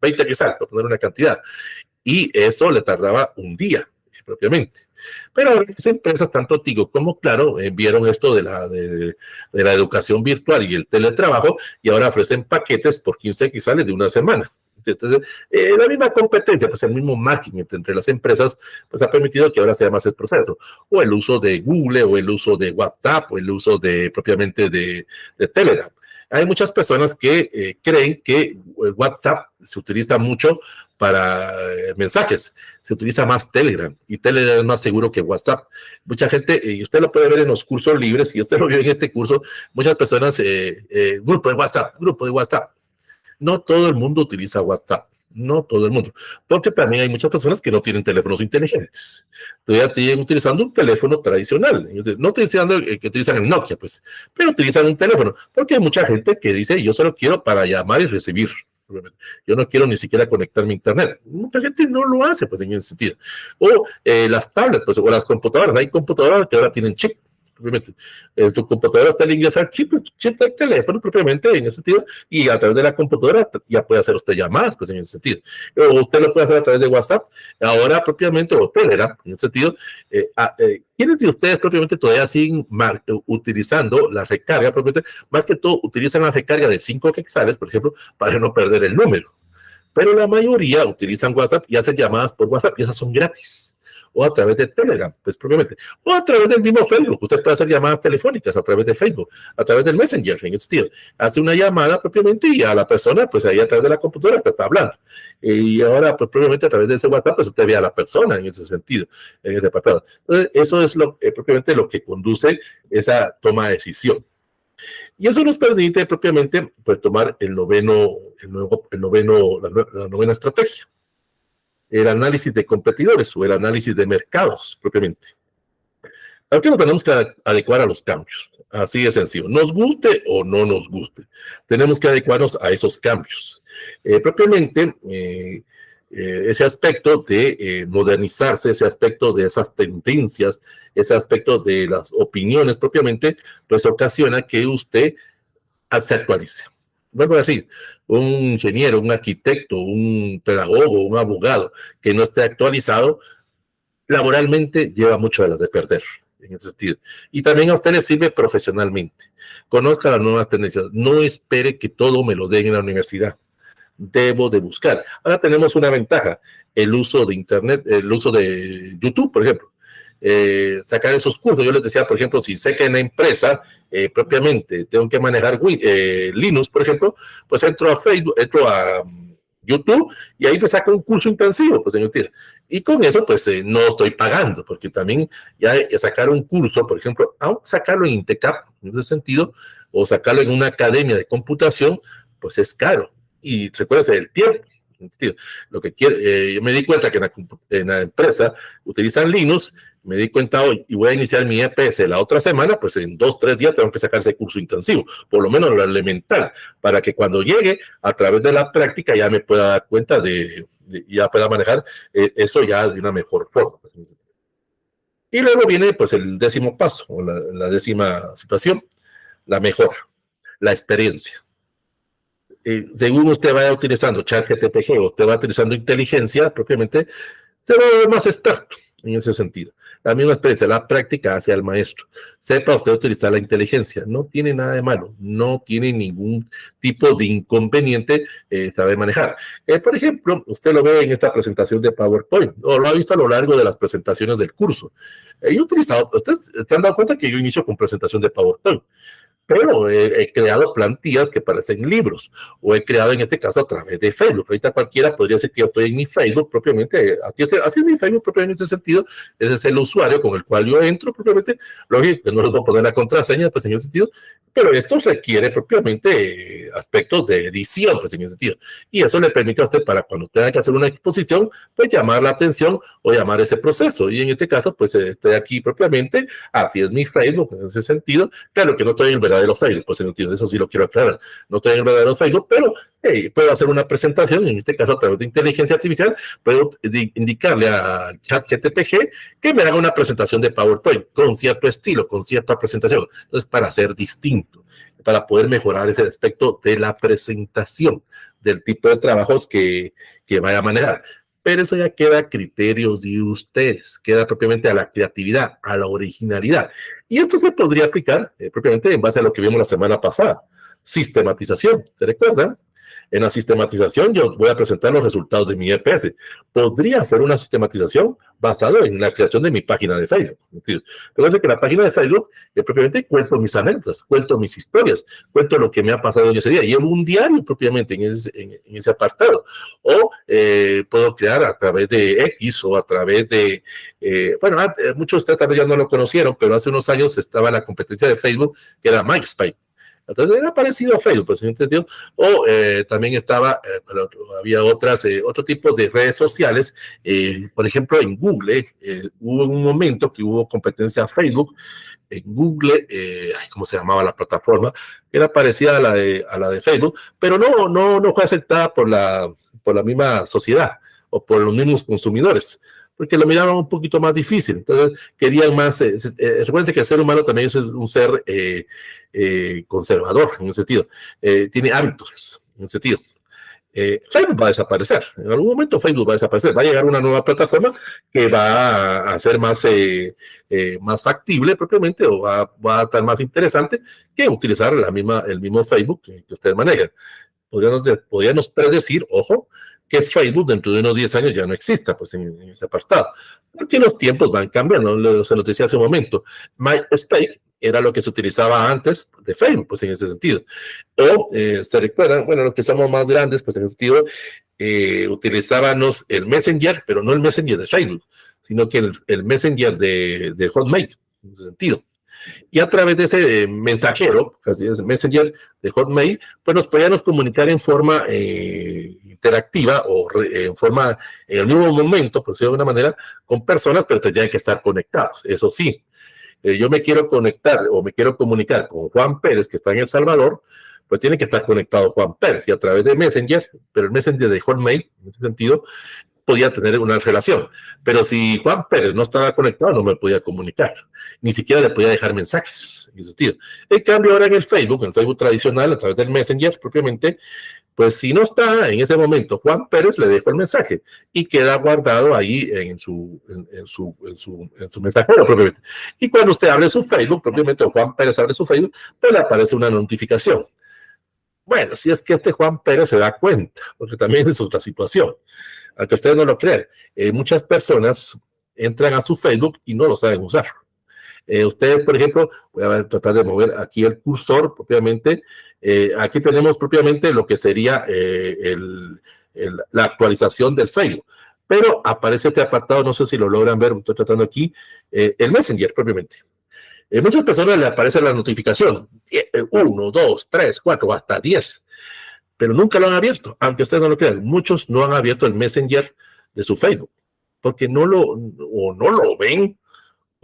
20 quizás, por poner una cantidad, y eso le tardaba un día, propiamente. Pero ahora las empresas, tanto Tigo como Claro, vieron esto de la educación virtual y el teletrabajo, y ahora ofrecen paquetes por 15 quizás de una semana. Entonces, la misma competencia, pues el mismo marketing entre las empresas, pues ha permitido que ahora sea más el proceso, o el uso de Google, o el uso de WhatsApp, o el uso de propiamente de Telegram. Hay muchas personas que creen que WhatsApp se utiliza mucho para mensajes, se utiliza más Telegram, y Telegram es más seguro que WhatsApp. Mucha gente, y usted lo puede ver en los cursos libres, y usted lo vio en este curso, muchas personas, grupo de WhatsApp. No todo el mundo utiliza WhatsApp, no todo el mundo, porque también hay muchas personas que no tienen teléfonos inteligentes. Todavía siguen utilizando un teléfono tradicional, no utilizando que utilizan el Nokia, pues, pero utilizan un teléfono, porque hay mucha gente que dice, yo solo quiero para llamar y recibir. Yo no quiero ni siquiera conectarme a internet. Mucha gente no lo hace, pues, en ese sentido. O las tablets, pues, o las computadoras. Hay computadoras que ahora tienen chip. Tu computadora está ingresar chip del teléfono propiamente en ese sentido, y a través de la computadora ya puede hacer usted llamadas, pues en ese sentido. O usted lo puede hacer a través de WhatsApp, ahora propiamente, o Telegram, en ese sentido. ¿Quiénes de ustedes propiamente todavía siguen utilizando la recarga? Propiamente, más que todo, utilizan la recarga de 5 quetzales, por ejemplo, para no perder el número. Pero la mayoría utilizan WhatsApp y hacen llamadas por WhatsApp, y esas son gratis. O a través de Telegram, pues propiamente, o a través del mismo Facebook. Usted puede hacer llamadas telefónicas a través de Facebook, a través del Messenger, en ese sentido. Hace una llamada propiamente y a la persona, pues ahí a través de la computadora está hablando. Y ahora, pues propiamente a través de ese WhatsApp, pues usted ve a la persona en ese sentido, en ese apartado. Entonces, eso es propiamente lo que conduce esa toma de decisión. Y eso nos permite propiamente, pues, tomar la novena estrategia. El análisis de competidores o el análisis de mercados propiamente. Aquí nos tenemos que adecuar a los cambios, así de sencillo, nos guste o no nos guste, tenemos que adecuarnos a esos cambios. Propiamente, ese aspecto de modernizarse, ese aspecto de esas tendencias, ese aspecto de las opiniones propiamente, pues ocasiona que usted se actualice. Vuelvo a decir, un ingeniero, un arquitecto, un pedagogo, un abogado que no esté actualizado, laboralmente lleva mucho de las de perder, en ese sentido. Y también a usted le sirve profesionalmente. Conozca las nuevas tendencias. No espere que todo me lo den en la universidad. Debo de buscar. Ahora tenemos una ventaja, el uso de Internet, el uso de YouTube, por ejemplo. Sacar esos cursos. Yo les decía, por ejemplo, si sé que en la empresa propiamente tengo que manejar Linux, por ejemplo, pues entro a Facebook, entro a YouTube y ahí me saco un curso intensivo, pues señor Tira. Y con eso, pues no estoy pagando, porque también ya sacar un curso, por ejemplo, sacarlo en Intecap, en ese sentido, o sacarlo en una academia de computación, pues es caro. Y recuérdense el tiempo. Lo que quiero, yo me di cuenta que en la empresa utilizan Linux, me di cuenta hoy y voy a iniciar mi EPS la otra semana, pues en 2, 3 días tengo que sacar ese curso intensivo, por lo menos lo elemental, para que cuando llegue a través de la práctica ya me pueda dar cuenta ya pueda manejar eso ya de una mejor forma. Y luego viene pues el 10º paso, o la 10ª situación, la mejora, la experiencia. Según usted vaya utilizando ChatGPT o usted va utilizando inteligencia propiamente, se va a ver más experto en ese sentido. La misma experiencia, la práctica hacia el maestro. Sepa usted utilizar la inteligencia. No tiene nada de malo, no tiene ningún tipo de inconveniente saber manejar. Por ejemplo, usted lo ve en esta presentación de PowerPoint, o lo ha visto a lo largo de las presentaciones del curso. Yo he utilizado, ustedes se han dado cuenta que yo inicio con presentación de PowerPoint, pero he creado plantillas que parecen libros, o he creado en este caso a través de Facebook. Ahorita cualquiera podría decir que yo estoy en mi Facebook propiamente, así es mi Facebook propiamente en ese sentido, ese es el usuario con el cual yo entro propiamente, lógico que no les voy a poner la contraseña, pues en ese sentido, pero esto requiere propiamente aspectos de edición, pues en ese sentido, y eso le permite a usted para cuando tenga que hacer una exposición, pues llamar la atención o llamar ese proceso, y en este caso, pues estoy aquí propiamente, así es mi Facebook en ese sentido, claro que no estoy en el verdadero Facebook, pues en sentido, eso sí lo quiero aclarar, no estoy en el verdadero Facebook, pero puedo hacer una presentación, en este caso a través de inteligencia artificial, puedo indicarle al ChatGPT que me haga una presentación de PowerPoint con cierto estilo, con cierta presentación, entonces para ser distinto, para poder mejorar ese aspecto de la presentación, del tipo de trabajos que vaya a manejar. Pero eso ya queda a criterio de ustedes, queda propiamente a la creatividad, a la originalidad. Y esto se podría aplicar propiamente en base a lo que vimos la semana pasada. Sistematización, ¿se recuerdan? En la sistematización yo voy a presentar los resultados de mi EPS. Podría hacer una sistematización basada en la creación de mi página de Facebook. Recuerden que la página de Facebook propiamente cuento mis anécdotas, cuento mis historias, cuento lo que me ha pasado en ese día. Llevo un diario propiamente en ese apartado. O puedo crear a través de X o a través de... bueno, muchos de ustedes tal vez ya no lo conocieron, pero hace unos años estaba la competencia de Facebook que era MySpace. Entonces era parecido a Facebook, pues, ¿entendió? O también estaba, había otro tipo de redes sociales, por ejemplo, en Google, hubo un momento que hubo competencia a Facebook, en Google, ¿cómo se llamaba la plataforma? Era parecida a la de Facebook, pero no fue aceptada por la misma sociedad o por los mismos consumidores, porque lo miraban un poquito más difícil. Entonces, querían más... recuerden que el ser humano también es un ser conservador, en ese sentido. Tiene hábitos, en ese sentido. Facebook va a desaparecer. En algún momento Facebook va a desaparecer. Va a llegar una nueva plataforma que va a ser más factible propiamente, o va a estar más interesante que utilizar el mismo Facebook que ustedes manejan. Podríamos predecir, ojo, que Facebook dentro de unos 10 años ya no exista, pues en ese apartado, porque los tiempos van cambiando, se lo decía hace un momento. MySpace era lo que se utilizaba antes de Facebook, pues en ese sentido. O, se recuerdan, bueno, los que somos más grandes, pues en ese sentido, utilizábamos el Messenger, pero no el Messenger de Facebook, sino que el Messenger de Hotmail, en ese sentido. Y a través de ese mensajero, así es, Messenger de Hotmail, pues nos podíamos comunicar en forma interactiva o en el mismo momento, por decirlo de alguna manera, con personas, pero tendrían que estar conectados. Eso sí, yo me quiero conectar o me quiero comunicar con Juan Pérez, que está en El Salvador, pues tiene que estar conectado Juan Pérez, y a través de Messenger, pero el Messenger de Hotmail, en ese sentido, podía tener una relación, pero si Juan Pérez no estaba conectado, no me podía comunicar, ni siquiera le podía dejar mensajes, en ese sentido. En cambio, ahora en el Facebook tradicional, a través del Messenger propiamente, pues si no está en ese momento Juan Pérez, le dejo el mensaje y queda guardado ahí en su mensajero propiamente. Y cuando usted abre su Facebook, propiamente, o Juan Pérez abre su Facebook, pues le aparece una notificación. Bueno, si es que Juan Pérez se da cuenta, porque también es otra situación. Aunque ustedes no lo crean, muchas personas entran a su Facebook y no lo saben usar. Ustedes, por ejemplo, voy a tratar de mover aquí el cursor propiamente. Aquí tenemos propiamente lo que sería la actualización del Facebook. Pero aparece este apartado, no sé si lo logran ver, estoy tratando aquí, el Messenger propiamente. Muchas personas le aparece la notificación, 1, 2, 3, 4, hasta 10. Pero nunca lo han abierto, aunque ustedes no lo crean. Muchos no han abierto el Messenger de su Facebook, porque no lo ven,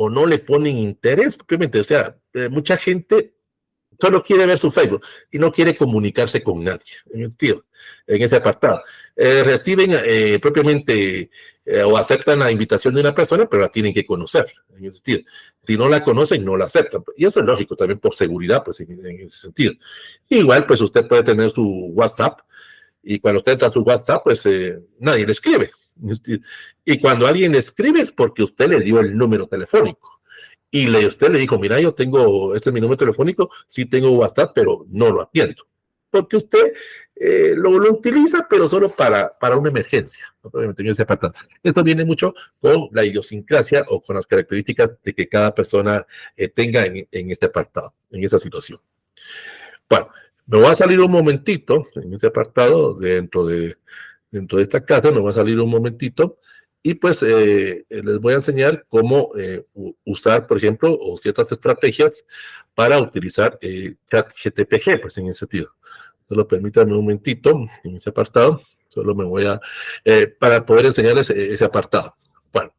o no le ponen interés, propiamente. O sea, mucha gente solo quiere ver su Facebook y no quiere comunicarse con nadie, en ese apartado. Reciben propiamente o aceptan la invitación de una persona, pero la tienen que conocer, en ese sentido. Si no la conocen, no la aceptan. Y eso es lógico también por seguridad, pues en ese sentido. Igual, pues usted puede tener su WhatsApp y cuando usted entra a su WhatsApp, pues nadie le escribe. Y cuando alguien le escribe es porque usted le dio el número telefónico. Y usted le dijo, mira, yo tengo, este es mi número telefónico, sí tengo WhatsApp, pero no lo atiendo. Porque usted lo utiliza, pero solo para una emergencia. Esto viene mucho con la idiosincrasia o con las características de que cada persona tenga en este apartado, en esa situación. Bueno, me voy a salir un momentito en este apartado, dentro de esta clase, me voy a salir un momentito y pues les voy a enseñar cómo usar, por ejemplo, o ciertas estrategias para utilizar ChatGPT, pues en ese sentido. Solo permítanme un momentito en ese apartado, solo me voy a, para poder enseñarles ese apartado. Bueno,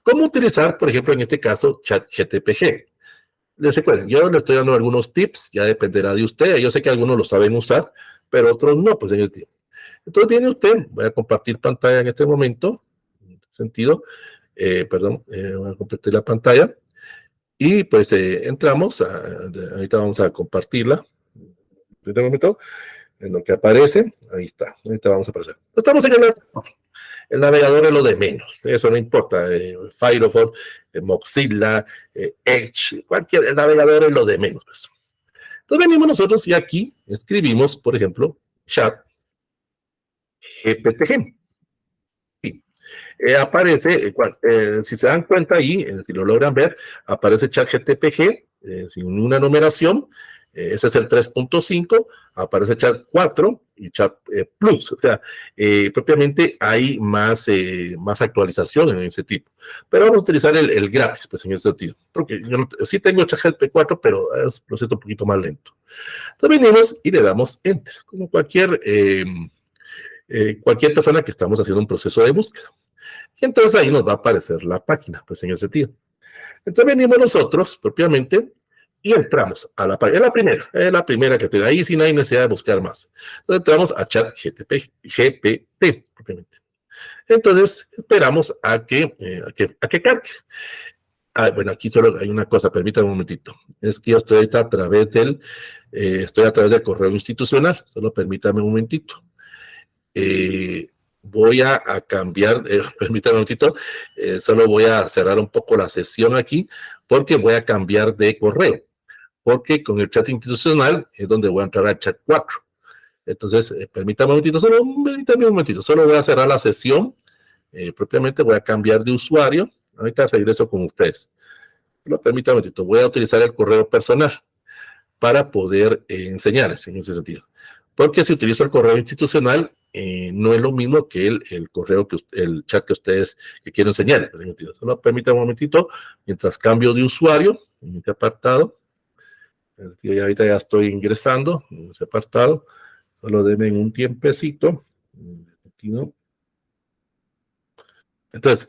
¿cómo utilizar, por ejemplo, en este caso, ChatGPT? Les recuerden, yo les estoy dando algunos tips, ya dependerá de usted. Yo sé que algunos lo saben usar, pero otros no, pues en el tiempo. Entonces viene usted, voy a compartir pantalla en este momento, en este sentido, voy a compartir la pantalla y pues entramos, ahorita vamos a compartirla, en este momento, en lo que aparece, ahí está, ahorita vamos a aparecer. Estamos en el navegador es lo de menos, eso no importa, Firefox, Mozilla, Edge, el navegador es lo de menos. Pues. Entonces venimos nosotros y aquí escribimos, por ejemplo, chat GPTG. Aparece, si se dan cuenta ahí, si lo logran ver, aparece chat GTPG sin una numeración, ese es el 3.5, aparece chat 4 y chat plus, o sea, propiamente hay más actualización en ese tipo, pero vamos a utilizar el gratis, pues en ese sentido, porque yo sí tengo chat GTP 4, pero es un proceso un poquito más lento. Entonces venimos y le damos enter, como cualquier persona que estamos haciendo un proceso de búsqueda. Y entonces ahí nos va a aparecer la página, pues en ese sentido. Entonces venimos nosotros propiamente y entramos a la página. Es la primera que te da ahí sin hay necesidad de buscar más. Entonces entramos a chat GPT propiamente. Entonces esperamos a que cargue. Bueno, aquí solo hay una cosa, permítame un momentito. Es que yo estoy ahorita a través del correo institucional. Solo permítame un momentito. Voy a cambiar, permítame un momentito, solo voy a cerrar un poco la sesión aquí porque voy a cambiar de correo, porque con el chat institucional es donde voy a entrar al chat 4. Entonces, permítame un momentito, solo voy a cerrar la sesión, propiamente voy a cambiar de usuario, ahorita regreso con ustedes. Solo permítame un momentito, voy a utilizar el correo personal para poder enseñarles en ese sentido. Porque si utilizo el correo institucional, no es lo mismo que el correo, el chat que ustedes quieren enseñar. Solo permítanme un momentito, mientras cambio de usuario en este apartado. Ahorita ya estoy ingresando en ese apartado. Solo denme un tiempecito. Entonces,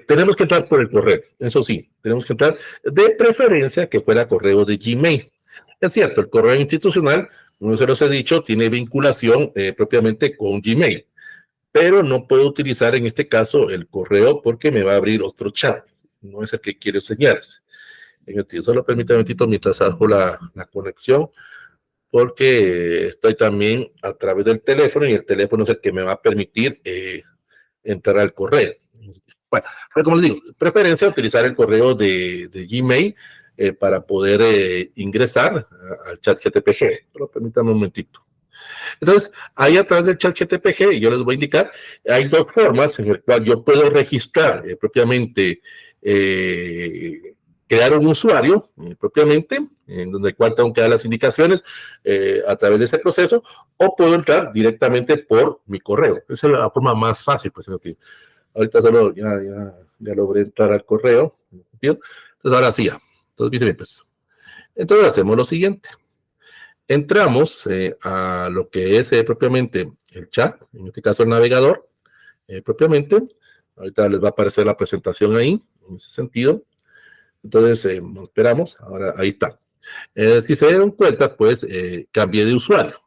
tenemos que entrar por el correo. Eso sí, tenemos que entrar de preferencia que fuera correo de Gmail. Es cierto, el correo institucional, como se los he dicho, tiene vinculación propiamente con Gmail, pero no puedo utilizar en este caso el correo porque me va a abrir otro chat. No es el que quiero enseñarles. Solo permítame un momentito mientras hago la conexión, porque estoy también a través del teléfono y el teléfono es el que me va a permitir entrar al correo. Bueno, pero como les digo, preferencia utilizar el correo de Gmail para poder ingresar al chat GTPG. Pero permítanme un momentito. Entonces, ahí atrás del chat GTPG, yo les voy a indicar, hay dos formas en las cuales yo puedo registrar propiamente, crear un usuario propiamente, en donde cual tengo que dar las indicaciones a través de ese proceso, o puedo entrar directamente por mi correo. Esa es la forma más fácil, pues, ahorita solo ya logré entrar al correo. Entonces, ahora sí ya. Entonces, bien, pues. Entonces, hacemos lo siguiente. Entramos a lo que es propiamente el chat, en este caso el navegador, propiamente. Ahorita les va a aparecer la presentación ahí, en ese sentido. Entonces, esperamos, ahora ahí está. Si se dieron cuenta, pues cambié de usuario.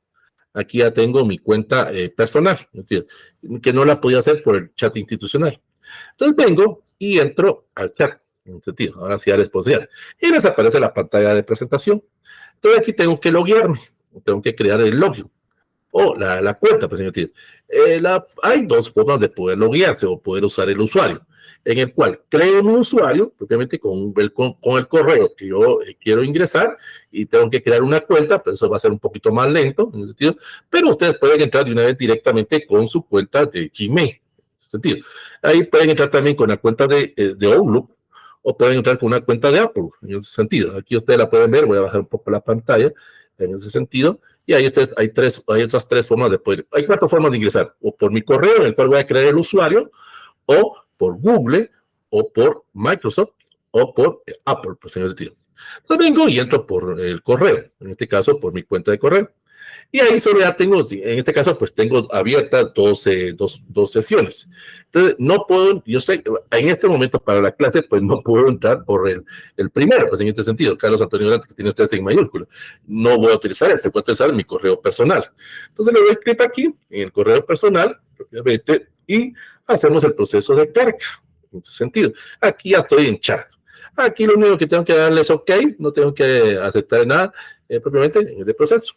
Aquí ya tengo mi cuenta personal, es decir, que no la podía hacer por el chat institucional. Entonces vengo y entro al chat, en sentido, ahora sí ya les puedo enseñar. Y les aparece la pantalla de presentación. Entonces aquí tengo que loguearme, tengo que crear el login o la cuenta, pues señor Tío. Hay dos formas de poder loguearse o poder usar el usuario, en el cual creo un usuario, propiamente con el correo que yo quiero ingresar y tengo que crear una cuenta, pero eso va a ser un poquito más lento, en ese sentido, pero ustedes pueden entrar de una vez directamente con su cuenta de Gmail, en ese sentido. Ahí pueden entrar también con la cuenta de Outlook o pueden entrar con una cuenta de Apple, en ese sentido. Aquí ustedes la pueden ver, voy a bajar un poco la pantalla en ese sentido. Y ahí hay otras tres formas de poder, hay cuatro formas de ingresar, o por mi correo, en el cual voy a crear el usuario, o por Google, o por Microsoft, o por Apple, pues en ese sentido. Entonces vengo y entro por el correo, en este caso por mi cuenta de correo. Y ahí solo ya tengo, en este caso, pues tengo abiertas dos sesiones. Entonces, no puedo, yo sé, en este momento para la clase, pues no puedo entrar por el primero, pues en este sentido, Carlos Antonio Durante, que tiene ustedes en mayúscula. No voy a utilizar ese, voy a utilizar mi correo personal. Entonces le doy clic aquí, en el correo personal, propiamente, y hacemos el proceso de carga, en ese sentido. Aquí ya estoy en chat. Aquí lo único que tengo que darle es OK, no tengo que aceptar nada, propiamente en este proceso.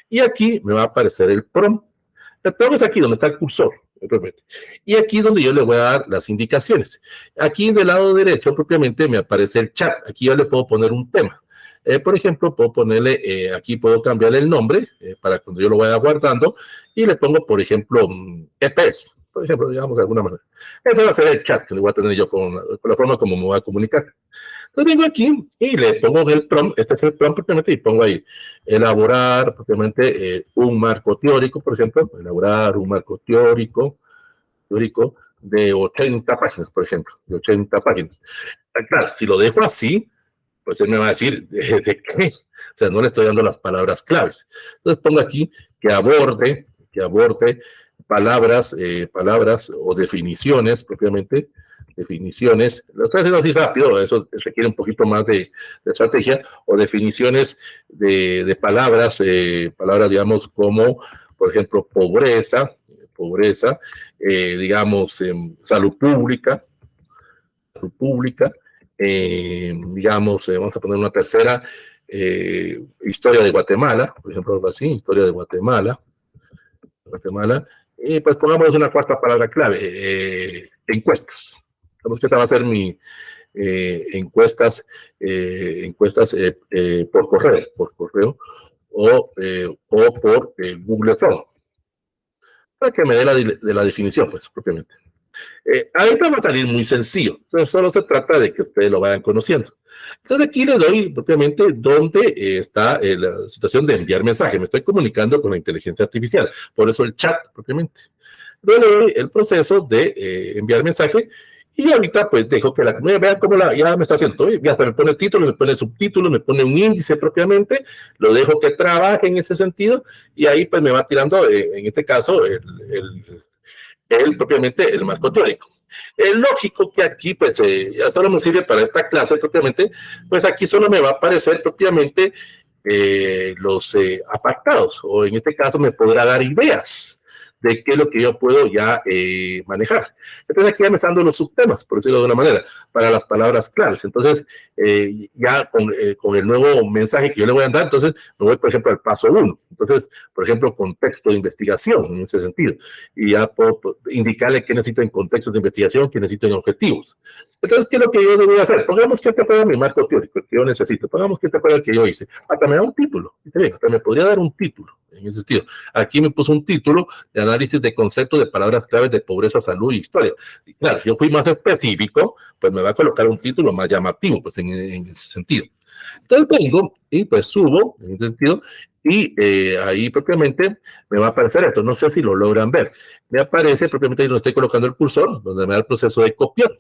Y aquí me va a aparecer el prompt. El prompt es aquí donde está el cursor. Y aquí es donde yo le voy a dar las indicaciones. Aquí del lado derecho propiamente me aparece el chat. Aquí yo le puedo poner un tema. Por ejemplo, puedo ponerle, aquí puedo cambiarle el nombre para cuando yo lo vaya guardando y le pongo, por ejemplo, EPS. Por ejemplo, digamos de alguna manera. Ese va a ser el chat que le voy a tener yo con la forma como me voy a comunicar. Entonces vengo aquí y le pongo el prompt, este es el prompt propiamente, y pongo ahí, elaborar propiamente un marco teórico, por ejemplo, elaborar un marco teórico de 80 páginas, por ejemplo, de 80 páginas. Claro, si lo dejo así, pues él me va a decir, ¿de qué? O sea, no le estoy dando las palabras claves. Entonces pongo aquí que aborde palabras o definiciones propiamente, definiciones, lo estoy haciendo así rápido, eso requiere un poquito más de estrategia, o definiciones de palabras, digamos, como, por ejemplo, pobreza, digamos, salud pública, digamos, vamos a poner una tercera, historia de Guatemala, por ejemplo, algo así, historia de Guatemala, y pues pongamos una cuarta palabra clave, encuestas. Sabemos que esta va a ser mi encuestas por correo o por Google Form, para que me dé la definición, pues, propiamente. Ahorita va a salir muy sencillo, entonces solo se trata de que ustedes lo vayan conociendo. Entonces aquí les doy propiamente dónde está la situación de enviar mensaje. Me estoy comunicando con la inteligencia artificial, por eso el chat propiamente. Luego le doy el proceso de enviar mensaje y ahorita pues dejo que la comunidad vea cómo ya me está haciendo. Ya hasta me pone el título, me pone el subtítulo, me pone un índice propiamente, lo dejo que trabaje en ese sentido y ahí pues me va tirando, en este caso, propiamente el marco teórico. Es lógico que aquí, pues, ya solo me sirve para esta clase propiamente, pues aquí solo me va a aparecer propiamente los apartados, o en este caso me podrá dar ideas de qué es lo que yo puedo ya manejar. Entonces aquí ya me están dando los subtemas, por decirlo de una manera, para las palabras claves. Entonces, ya con el nuevo mensaje que yo le voy a dar, entonces me voy, por ejemplo, al paso 1. Entonces, por ejemplo, contexto de investigación, en ese sentido. Y ya puedo indicarle qué necesito en contextos de investigación, qué necesito en objetivos. Entonces, ¿qué es lo que yo debo hacer? Pongamos que este fuera mi marco teórico, que yo necesito. Pongamos que este fuera el que yo hice. Hasta me da un título. Hasta me podría dar un título, en ese sentido. Aquí me puso un título de análisis de conceptos de palabras claves de pobreza, salud y historia. Y claro, si yo fui más específico, pues me va a colocar un título más llamativo, pues en ese sentido. Entonces vengo y pues subo, en ese sentido, y ahí propiamente me va a aparecer esto. No sé si lo logran ver. Me aparece propiamente ahí donde estoy colocando el cursor, donde me da el proceso de copiar.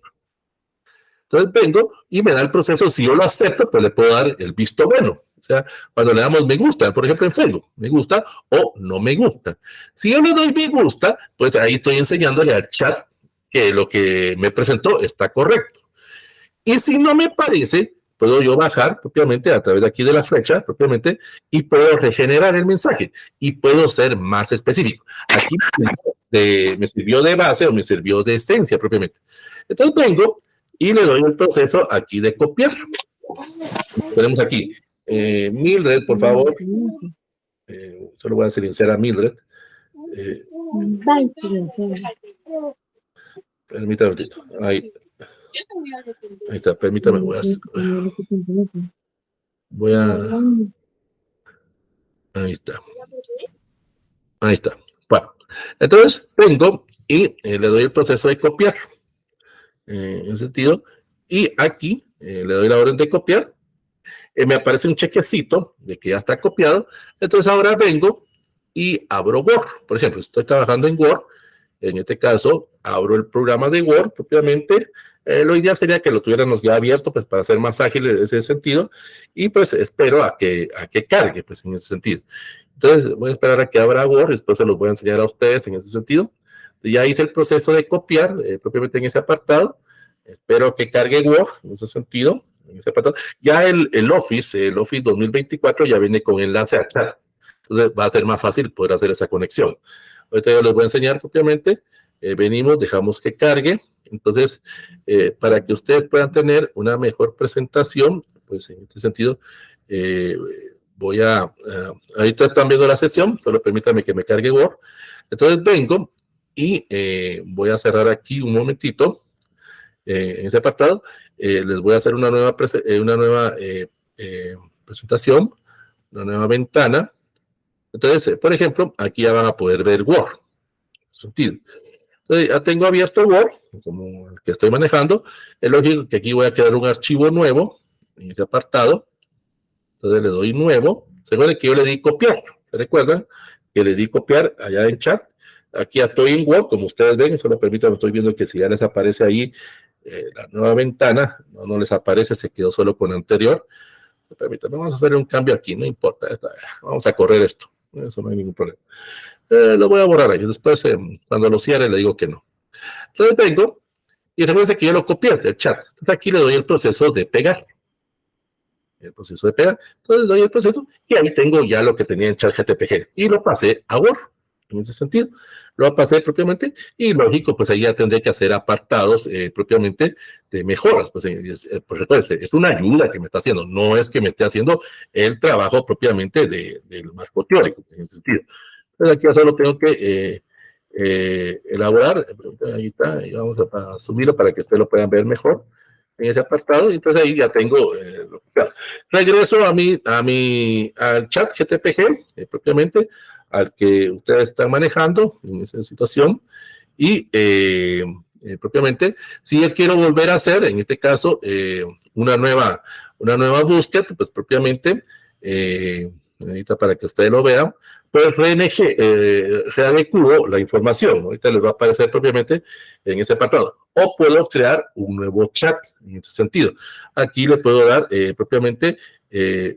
Entonces vengo y me da el proceso, si yo lo acepto, pues le puedo dar el visto bueno. O sea, cuando le damos me gusta, por ejemplo en Facebook, me gusta o no me gusta. Si yo le doy me gusta, pues ahí estoy enseñándole al chat que lo que me presentó está correcto. Y si no me parece, puedo yo bajar propiamente a través de aquí de la flecha propiamente y puedo regenerar el mensaje y puedo ser más específico. Aquí me sirvió de base o me sirvió de esencia propiamente. Entonces vengo y le doy el proceso aquí de copiar. Tenemos aquí Mildred, por favor. Solo voy a silenciar a Mildred. Permítame un poquito. Ahí está, permítame. Ahí está. Ahí está. Bueno, entonces vengo y le doy el proceso de copiar. En ese sentido. Y aquí le doy la orden de copiar. Me aparece un chequecito de que ya está copiado. Entonces ahora vengo y abro Word. Por ejemplo, estoy trabajando en Word. En este caso, abro el programa de Word propiamente. Lo ideal sería que lo tuviéramos ya abierto, pues para ser más ágil en ese sentido. Y pues espero a que cargue, pues en ese sentido. Entonces voy a esperar a que abra Word. Después se los voy a enseñar a ustedes en ese sentido. Ya hice el proceso de copiar propiamente en ese apartado. Espero que cargue Word en ese sentido. En ese apartado. Ya el Office 2024 ya viene con enlace a chat. Entonces va a ser más fácil poder hacer esa conexión. Ahorita yo les voy a enseñar propiamente. Venimos, dejamos que cargue. Entonces, para que ustedes puedan tener una mejor presentación, pues en este sentido, voy a... ahorita están viendo la sesión, solo permítanme que me cargue Word. Entonces vengo y voy a cerrar aquí un momentito en ese apartado. Les voy a hacer una nueva presentación, una nueva ventana. Entonces, por ejemplo, aquí ya van a poder ver Word. Entonces, ya tengo abierto Word, como el que estoy manejando. Es lógico que aquí voy a crear un archivo nuevo en ese apartado. Entonces le doy nuevo. Se acuerdan que yo le di copiar. ¿Se recuerdan? Que le di copiar allá en chat. Aquí ya estoy en Word, como ustedes ven. Solo permítanme, estoy viendo que si ya les aparece ahí la nueva ventana, no les aparece, se quedó solo con anterior. Permítanme, vamos a hacer un cambio aquí, no importa. Vamos a correr esto. Eso no hay ningún problema. Lo voy a borrar ahí. Después, cuando lo cierre, le digo que no. Entonces vengo y recuerden que yo lo copié del chat. Entonces aquí le doy el proceso de pegar. Entonces doy el proceso y ahí tengo ya lo que tenía en ChatGPT y lo pasé a Word. En ese sentido, lo pasé propiamente y lógico, pues ahí ya tendré que hacer apartados propiamente de mejoras. Pues recuerden, es una ayuda que me está haciendo, no es que me esté haciendo el trabajo propiamente del marco teórico. En ese sentido. Entonces aquí ya solo tengo que elaborar, ahí está, y vamos a subirlo para que ustedes lo puedan ver mejor en ese apartado, y entonces ahí ya tengo regreso al chat GTPG, propiamente al que ustedes están manejando en esa situación, y propiamente si yo quiero volver a hacer, en este caso, una nueva búsqueda, pues propiamente ahorita para que ustedes lo vean, pues readecuo la información, ¿no? Ahorita les va a aparecer propiamente en ese apartado. O puedo crear un nuevo chat, en ese sentido. Aquí le puedo dar propiamente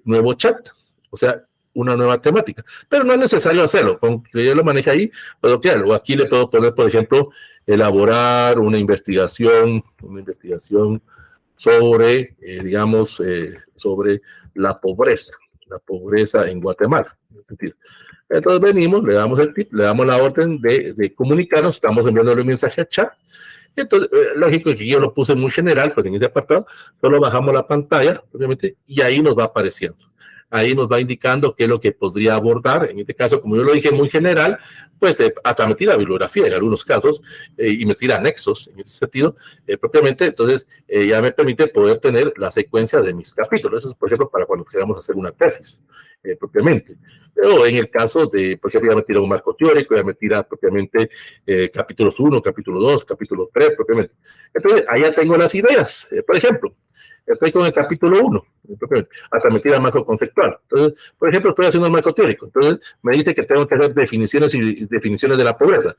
nuevo chat, o sea, una nueva temática. Pero no es necesario hacerlo, con que yo lo maneje ahí, puedo crearlo. Aquí le puedo poner, por ejemplo, elaborar una investigación sobre, digamos, sobre la pobreza en Guatemala. En ese sentido. Entonces venimos, le damos el tip, le damos la orden de comunicarnos, estamos enviándole un mensaje a chat. Entonces, lógico que yo lo puse muy general, pues en este apartado, solo bajamos la pantalla, obviamente, y ahí nos va apareciendo. Ahí nos va indicando qué es lo que podría abordar. En este caso, como yo lo dije muy general, pues hasta me tira bibliografía en algunos casos y me tira anexos en ese sentido, propiamente. Entonces, ya me permite poder tener la secuencia de mis capítulos. Eso es, por ejemplo, para cuando queramos hacer una tesis, propiamente. Pero en el caso de, por ejemplo, ya me tira un marco teórico, ya me tira propiamente capítulos 1, capítulo 2, capítulo 3, propiamente. Entonces, allá tengo las ideas. Por ejemplo, estoy con el capítulo 1, hasta me tira el marco conceptual. Entonces, por ejemplo, estoy haciendo el marco teórico. Entonces, me dice que tengo que hacer definiciones y definiciones de la pobreza.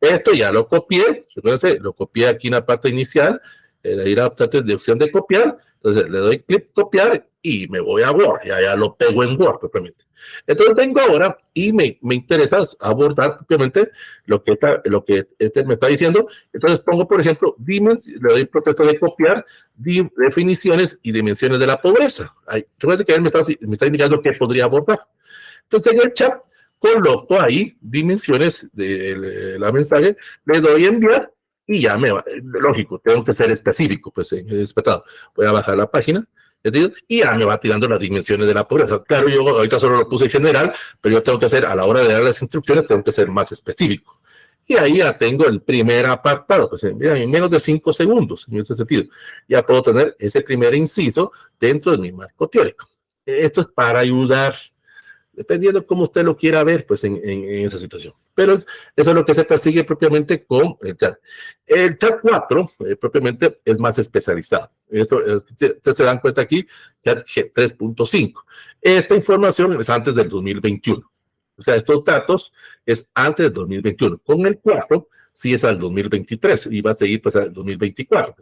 Esto ya lo copié, recuérdense, lo copié aquí en la parte inicial, le irá a de opción de copiar. Entonces, le doy clic copiar y me voy a Word, ya lo pego en Word, propiamente. Entonces vengo ahora y me interesa abordar propiamente lo que este me está diciendo. Entonces pongo, por ejemplo, le doy el proceso de copiar definiciones y dimensiones de la pobreza. Recuerden que él me está indicando qué podría abordar. Entonces en el chat coloco ahí dimensiones de la mensaje, le doy enviar y ya me va. Lógico, tengo que ser específico, pues respetado. Voy a bajar la página. Y ya me va tirando las dimensiones de la pobreza. Claro, yo ahorita solo lo puse en general, pero yo tengo que hacer, a la hora de dar las instrucciones, tengo que ser más específico. Y ahí ya tengo el primer apartado, pues en menos de 5 segundos, en ese sentido. Ya puedo tener ese primer inciso dentro de mi marco teórico. Esto es para ayudar, dependiendo de cómo usted lo quiera ver, pues en esa situación. Pero eso es lo que se persigue propiamente con el chat. El chat 4, propiamente, es más especializado. Ustedes se dan cuenta aquí, chat 3.5. Esta información es antes del 2021. O sea, estos datos es antes del 2021. Con el 4, sí es al 2023 y va a seguir pues al 2024.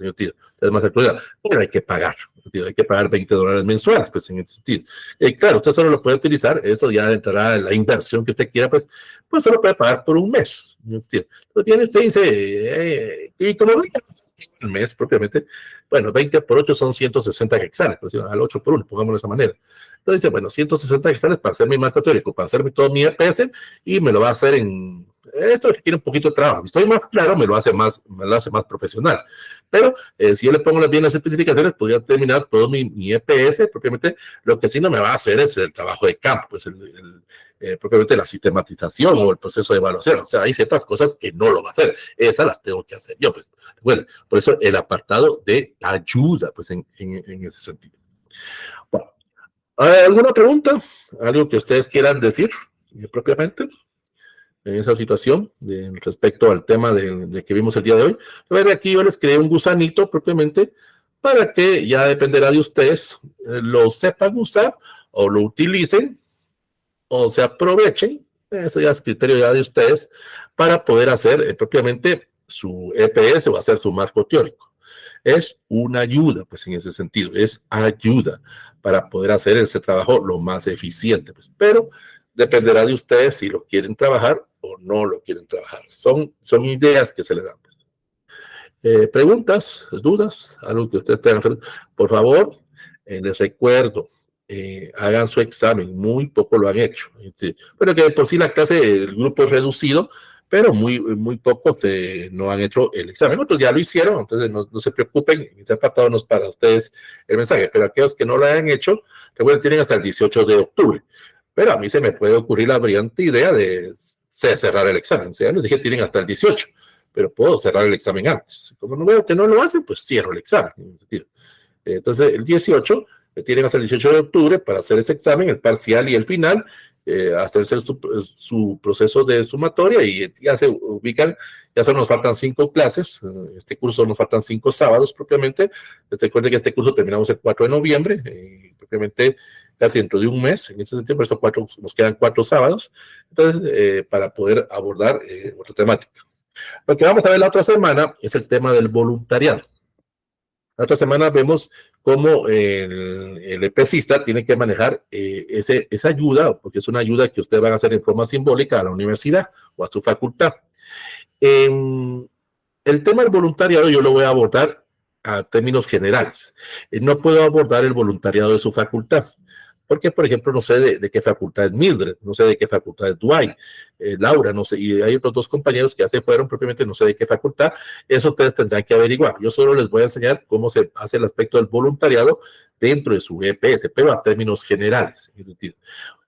Es más actual, pero hay que pagar. Hay que pagar $20 mensuales, pues en ese sentido. Claro, usted solo lo puede utilizar, eso ya entrará en la inversión que usted quiera, pues solo puede pagar por un mes. Entonces viene usted y dice, y como el mes propiamente, bueno, 20 por 8 son 160 hexámetros, pues, al 8 por 1, pongámoslo de esa manera. Entonces dice, bueno, 160 hexámetros para hacer mi marco teórico, para hacer todo mi EPS, y me lo va a hacer en... Eso requiere un poquito de trabajo. Si estoy más claro, me lo hace más profesional. Pero si yo le pongo bien las especificaciones, podría terminar todo mi EPS. Propiamente, lo que sí no me va a hacer es el trabajo de campo, pues propiamente la sistematización o el proceso de evaluación. O sea, hay ciertas cosas que no lo va a hacer. Esas las tengo que hacer yo. Pues, bueno, por eso el apartado de ayuda, pues en ese sentido. Bueno, ¿alguna pregunta? ¿Algo que ustedes quieran decir propiamente en esa situación respecto al tema de que vimos el día de hoy? A ver, aquí yo les creé un gusanito propiamente para que ya dependerá de ustedes, lo sepan usar o lo utilicen o se aprovechen, eso ya es criterio ya de ustedes, para poder hacer propiamente su EPS o hacer su marco teórico. Es una ayuda, pues en ese sentido, es ayuda para poder hacer ese trabajo lo más eficiente, pues, pero dependerá de ustedes si lo quieren trabajar o no lo quieren trabajar. Son ideas que se le dan. Preguntas, dudas, algo que ustedes tengan. Por favor, les recuerdo, hagan su examen. Muy poco lo han hecho. Pero que por sí la clase, el grupo es reducido, pero muy pocos no han hecho el examen. Otros ya lo hicieron, entonces no se preocupen. Este apartado no es para ustedes el mensaje, pero aquellos que no lo hayan hecho, recuerden, tienen hasta el 18 de octubre. Pero a mí se me puede ocurrir la brillante idea de cerrar el examen. O sea, les dije, tienen hasta el 18, pero puedo cerrar el examen antes. Como no veo que no lo hacen, pues cierro el examen. Entonces, el 18, tienen hasta el 18 de octubre para hacer ese examen, el parcial y el final, hacerse su proceso de sumatoria y ya se ubican, ya solo nos faltan 5 clases, este curso nos faltan 5 sábados propiamente. Recuerden que este curso terminamos el 4 de noviembre, propiamente casi dentro de un mes, en ese sentido, por eso nos quedan 4 sábados, entonces, para poder abordar otra temática. Lo que vamos a ver la otra semana es el tema del voluntariado. La otra semana vemos cómo el EPSista tiene que manejar esa ayuda, porque es una ayuda que ustedes van a hacer en forma simbólica a la universidad o a su facultad. El tema del voluntariado yo lo voy a abordar a términos generales. No puedo abordar el voluntariado de su facultad, porque, por ejemplo, no sé de qué facultad es Mildred, no sé de qué facultad es Dwight, Laura, no sé, y hay otros 2 compañeros que ya se fueron propiamente, no sé de qué facultad. Eso ustedes tendrán que averiguar. Yo solo les voy a enseñar cómo se hace el aspecto del voluntariado dentro de su EPS, pero a términos generales.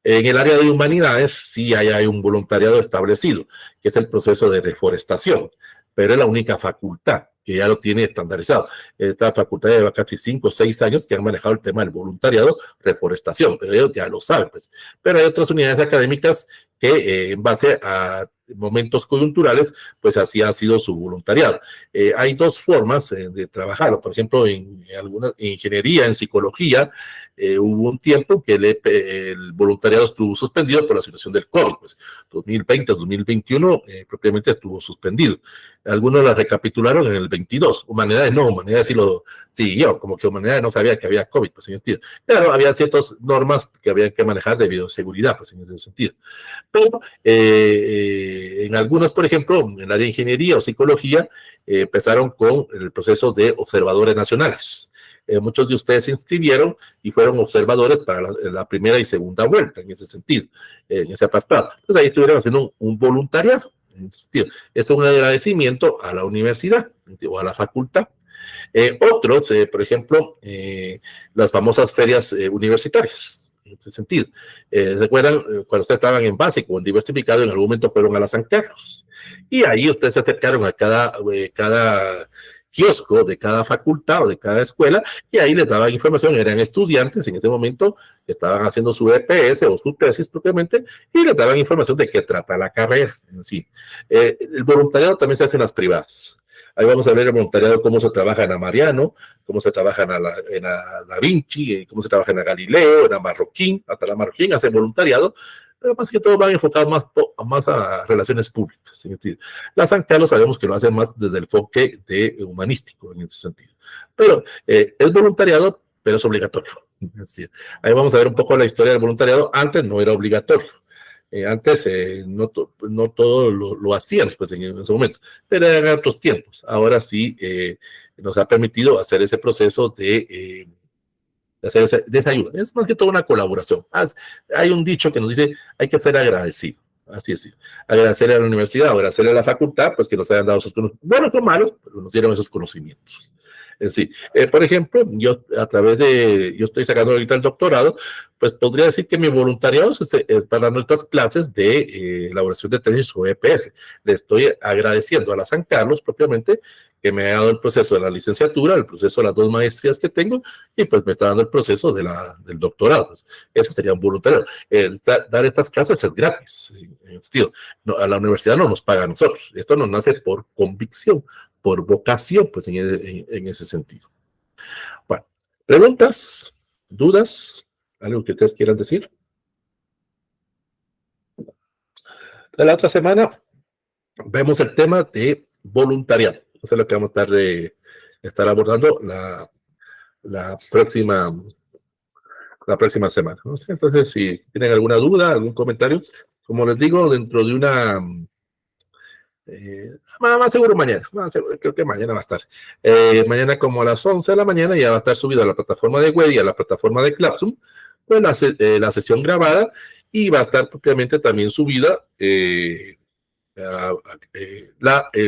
En el área de humanidades sí hay un voluntariado establecido, que es el proceso de reforestación, pero es la única facultad que ya lo tiene estandarizado. Esta facultad lleva casi 5 o 6 años que han manejado el tema del voluntariado, reforestación, pero ellos ya lo saben, pues. Pero hay otras unidades académicas que en base a momentos coyunturales, pues así ha sido su voluntariado. Hay 2 formas de trabajarlo, por ejemplo, en alguna ingeniería, en psicología, hubo un tiempo que el voluntariado estuvo suspendido por la situación del COVID, pues 2020, 2021 propiamente estuvo suspendido. Algunos la recapitularon en el 22. Humanidades no, Humanidades sí lo siguió, como que Humanidades no sabía que había COVID, pues en ese sentido. Claro, había ciertas normas que había que manejar de bioseguridad, pues en ese sentido. Pero en algunos, por ejemplo, en el área de ingeniería o psicología, empezaron con el proceso de observadores nacionales. Muchos de ustedes se inscribieron y fueron observadores para la primera y segunda vuelta, en ese sentido, en ese apartado. Entonces ahí estuvieron haciendo un voluntariado. En ese sentido. Es un agradecimiento a la universidad o a la facultad. Otros, por ejemplo, las famosas ferias universitarias. En ese sentido. ¿Recuerdan cuando ustedes estaban en básico o en diversificado, en algún momento fueron a la San Carlos? Y ahí ustedes se acercaron a cada kiosco de cada facultad o de cada escuela y ahí les daban información. Eran estudiantes en ese momento que estaban haciendo su EPS o su tesis propiamente y les daban información de qué trata la carrera en sí. El voluntariado también se hace en las privadas. Ahí vamos a ver el voluntariado, cómo se trabaja en la Mariano, cómo se trabaja en la Da Vinci, cómo se trabaja en la Galileo, en la Marroquín, hasta la Marroquín hace voluntariado, pero más que todo van enfocados más a relaciones públicas. Es decir, la San Carlos sabemos que lo hacen más desde el enfoque de humanístico en ese sentido. Pero es voluntariado, pero es obligatorio. Es decir, ahí vamos a ver un poco la historia del voluntariado. Antes no era obligatorio. Antes no todo lo hacían pues, en ese momento, pero eran otros tiempos. Ahora sí nos ha permitido hacer ese proceso de hacer esa ayuda. Es más que todo una colaboración. Hay un dicho que nos dice, hay que ser agradecido. Así es. Agradecerle a la universidad, agradecerle a la facultad, pues que nos hayan dado esos conocimientos, buenos o malos, pero nos dieron esos conocimientos. Sí. Por ejemplo, yo yo estoy sacando ahorita el doctorado, pues podría decir que mi voluntariado es para nuestras clases de elaboración de tesis o EPS. Le estoy agradeciendo a la San Carlos propiamente que me ha dado el proceso de la licenciatura, el proceso de las 2 maestrías que tengo, y pues me está dando el proceso del doctorado. Pues, ese sería un voluntariado. Dar estas clases es gratis. No, a la universidad no nos paga a nosotros. Esto nos nace por convicción, por vocación, pues en ese sentido. Bueno, preguntas, dudas, algo que ustedes quieran decir. De la otra semana vemos el tema de voluntariado. Eso es lo que vamos a estar abordando la próxima semana. ¿No? Entonces, si tienen alguna duda, algún comentario, como les digo, dentro de más seguro mañana, creo que mañana va a estar. Mañana como a las 11 de la mañana ya va a estar subido a la plataforma de web y a la plataforma de Classroom, pues la sesión grabada y va a estar propiamente también subida el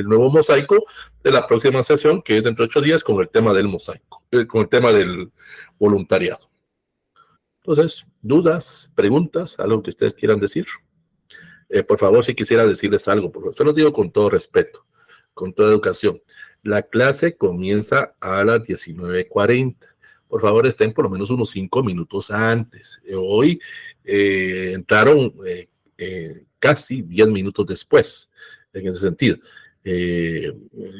nuevo mosaico de la próxima sesión, que es dentro de 8 días con el tema del mosaico, con el tema del voluntariado. Entonces, dudas, preguntas, algo que ustedes quieran decir. Por favor, si quisiera decirles algo, por favor, se los digo con todo respeto, con toda educación. La clase comienza a las 19:40. Por favor, estén por lo menos unos 5 minutos antes. Hoy entraron casi 10 minutos después, en ese sentido.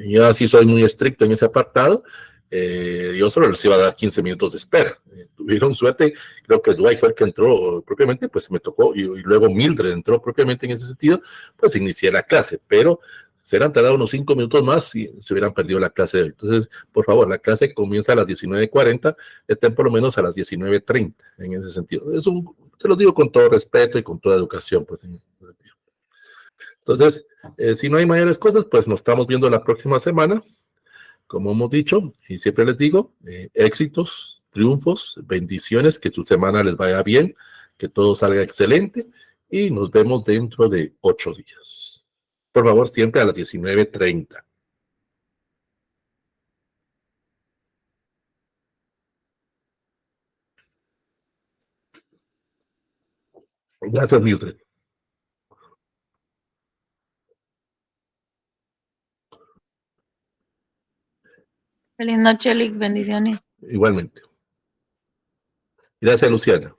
Yo así soy muy estricto en ese apartado. Yo solo les iba a dar 15 minutos de espera. Tuvieron suerte, creo que Dwight fue el que entró propiamente, pues me tocó, y luego Mildred entró propiamente en ese sentido, pues inicié la clase, pero se hubieran tardado unos 5 minutos más y se hubieran perdido la clase de hoy. Entonces, por favor, la clase comienza a las 19:40, estén por lo menos a las 19:30 en ese sentido. Se los digo con todo respeto y con toda educación, pues en ese sentido. Entonces, si no hay mayores cosas, pues nos estamos viendo la próxima semana. Como hemos dicho, y siempre les digo, éxitos, triunfos, bendiciones, que su semana les vaya bien, que todo salga excelente y nos vemos dentro de 8 días. Por favor, siempre a las 19:30. Gracias, Mildred. Feliz noche, Lick. Bendiciones. Igualmente. Gracias, Luciana.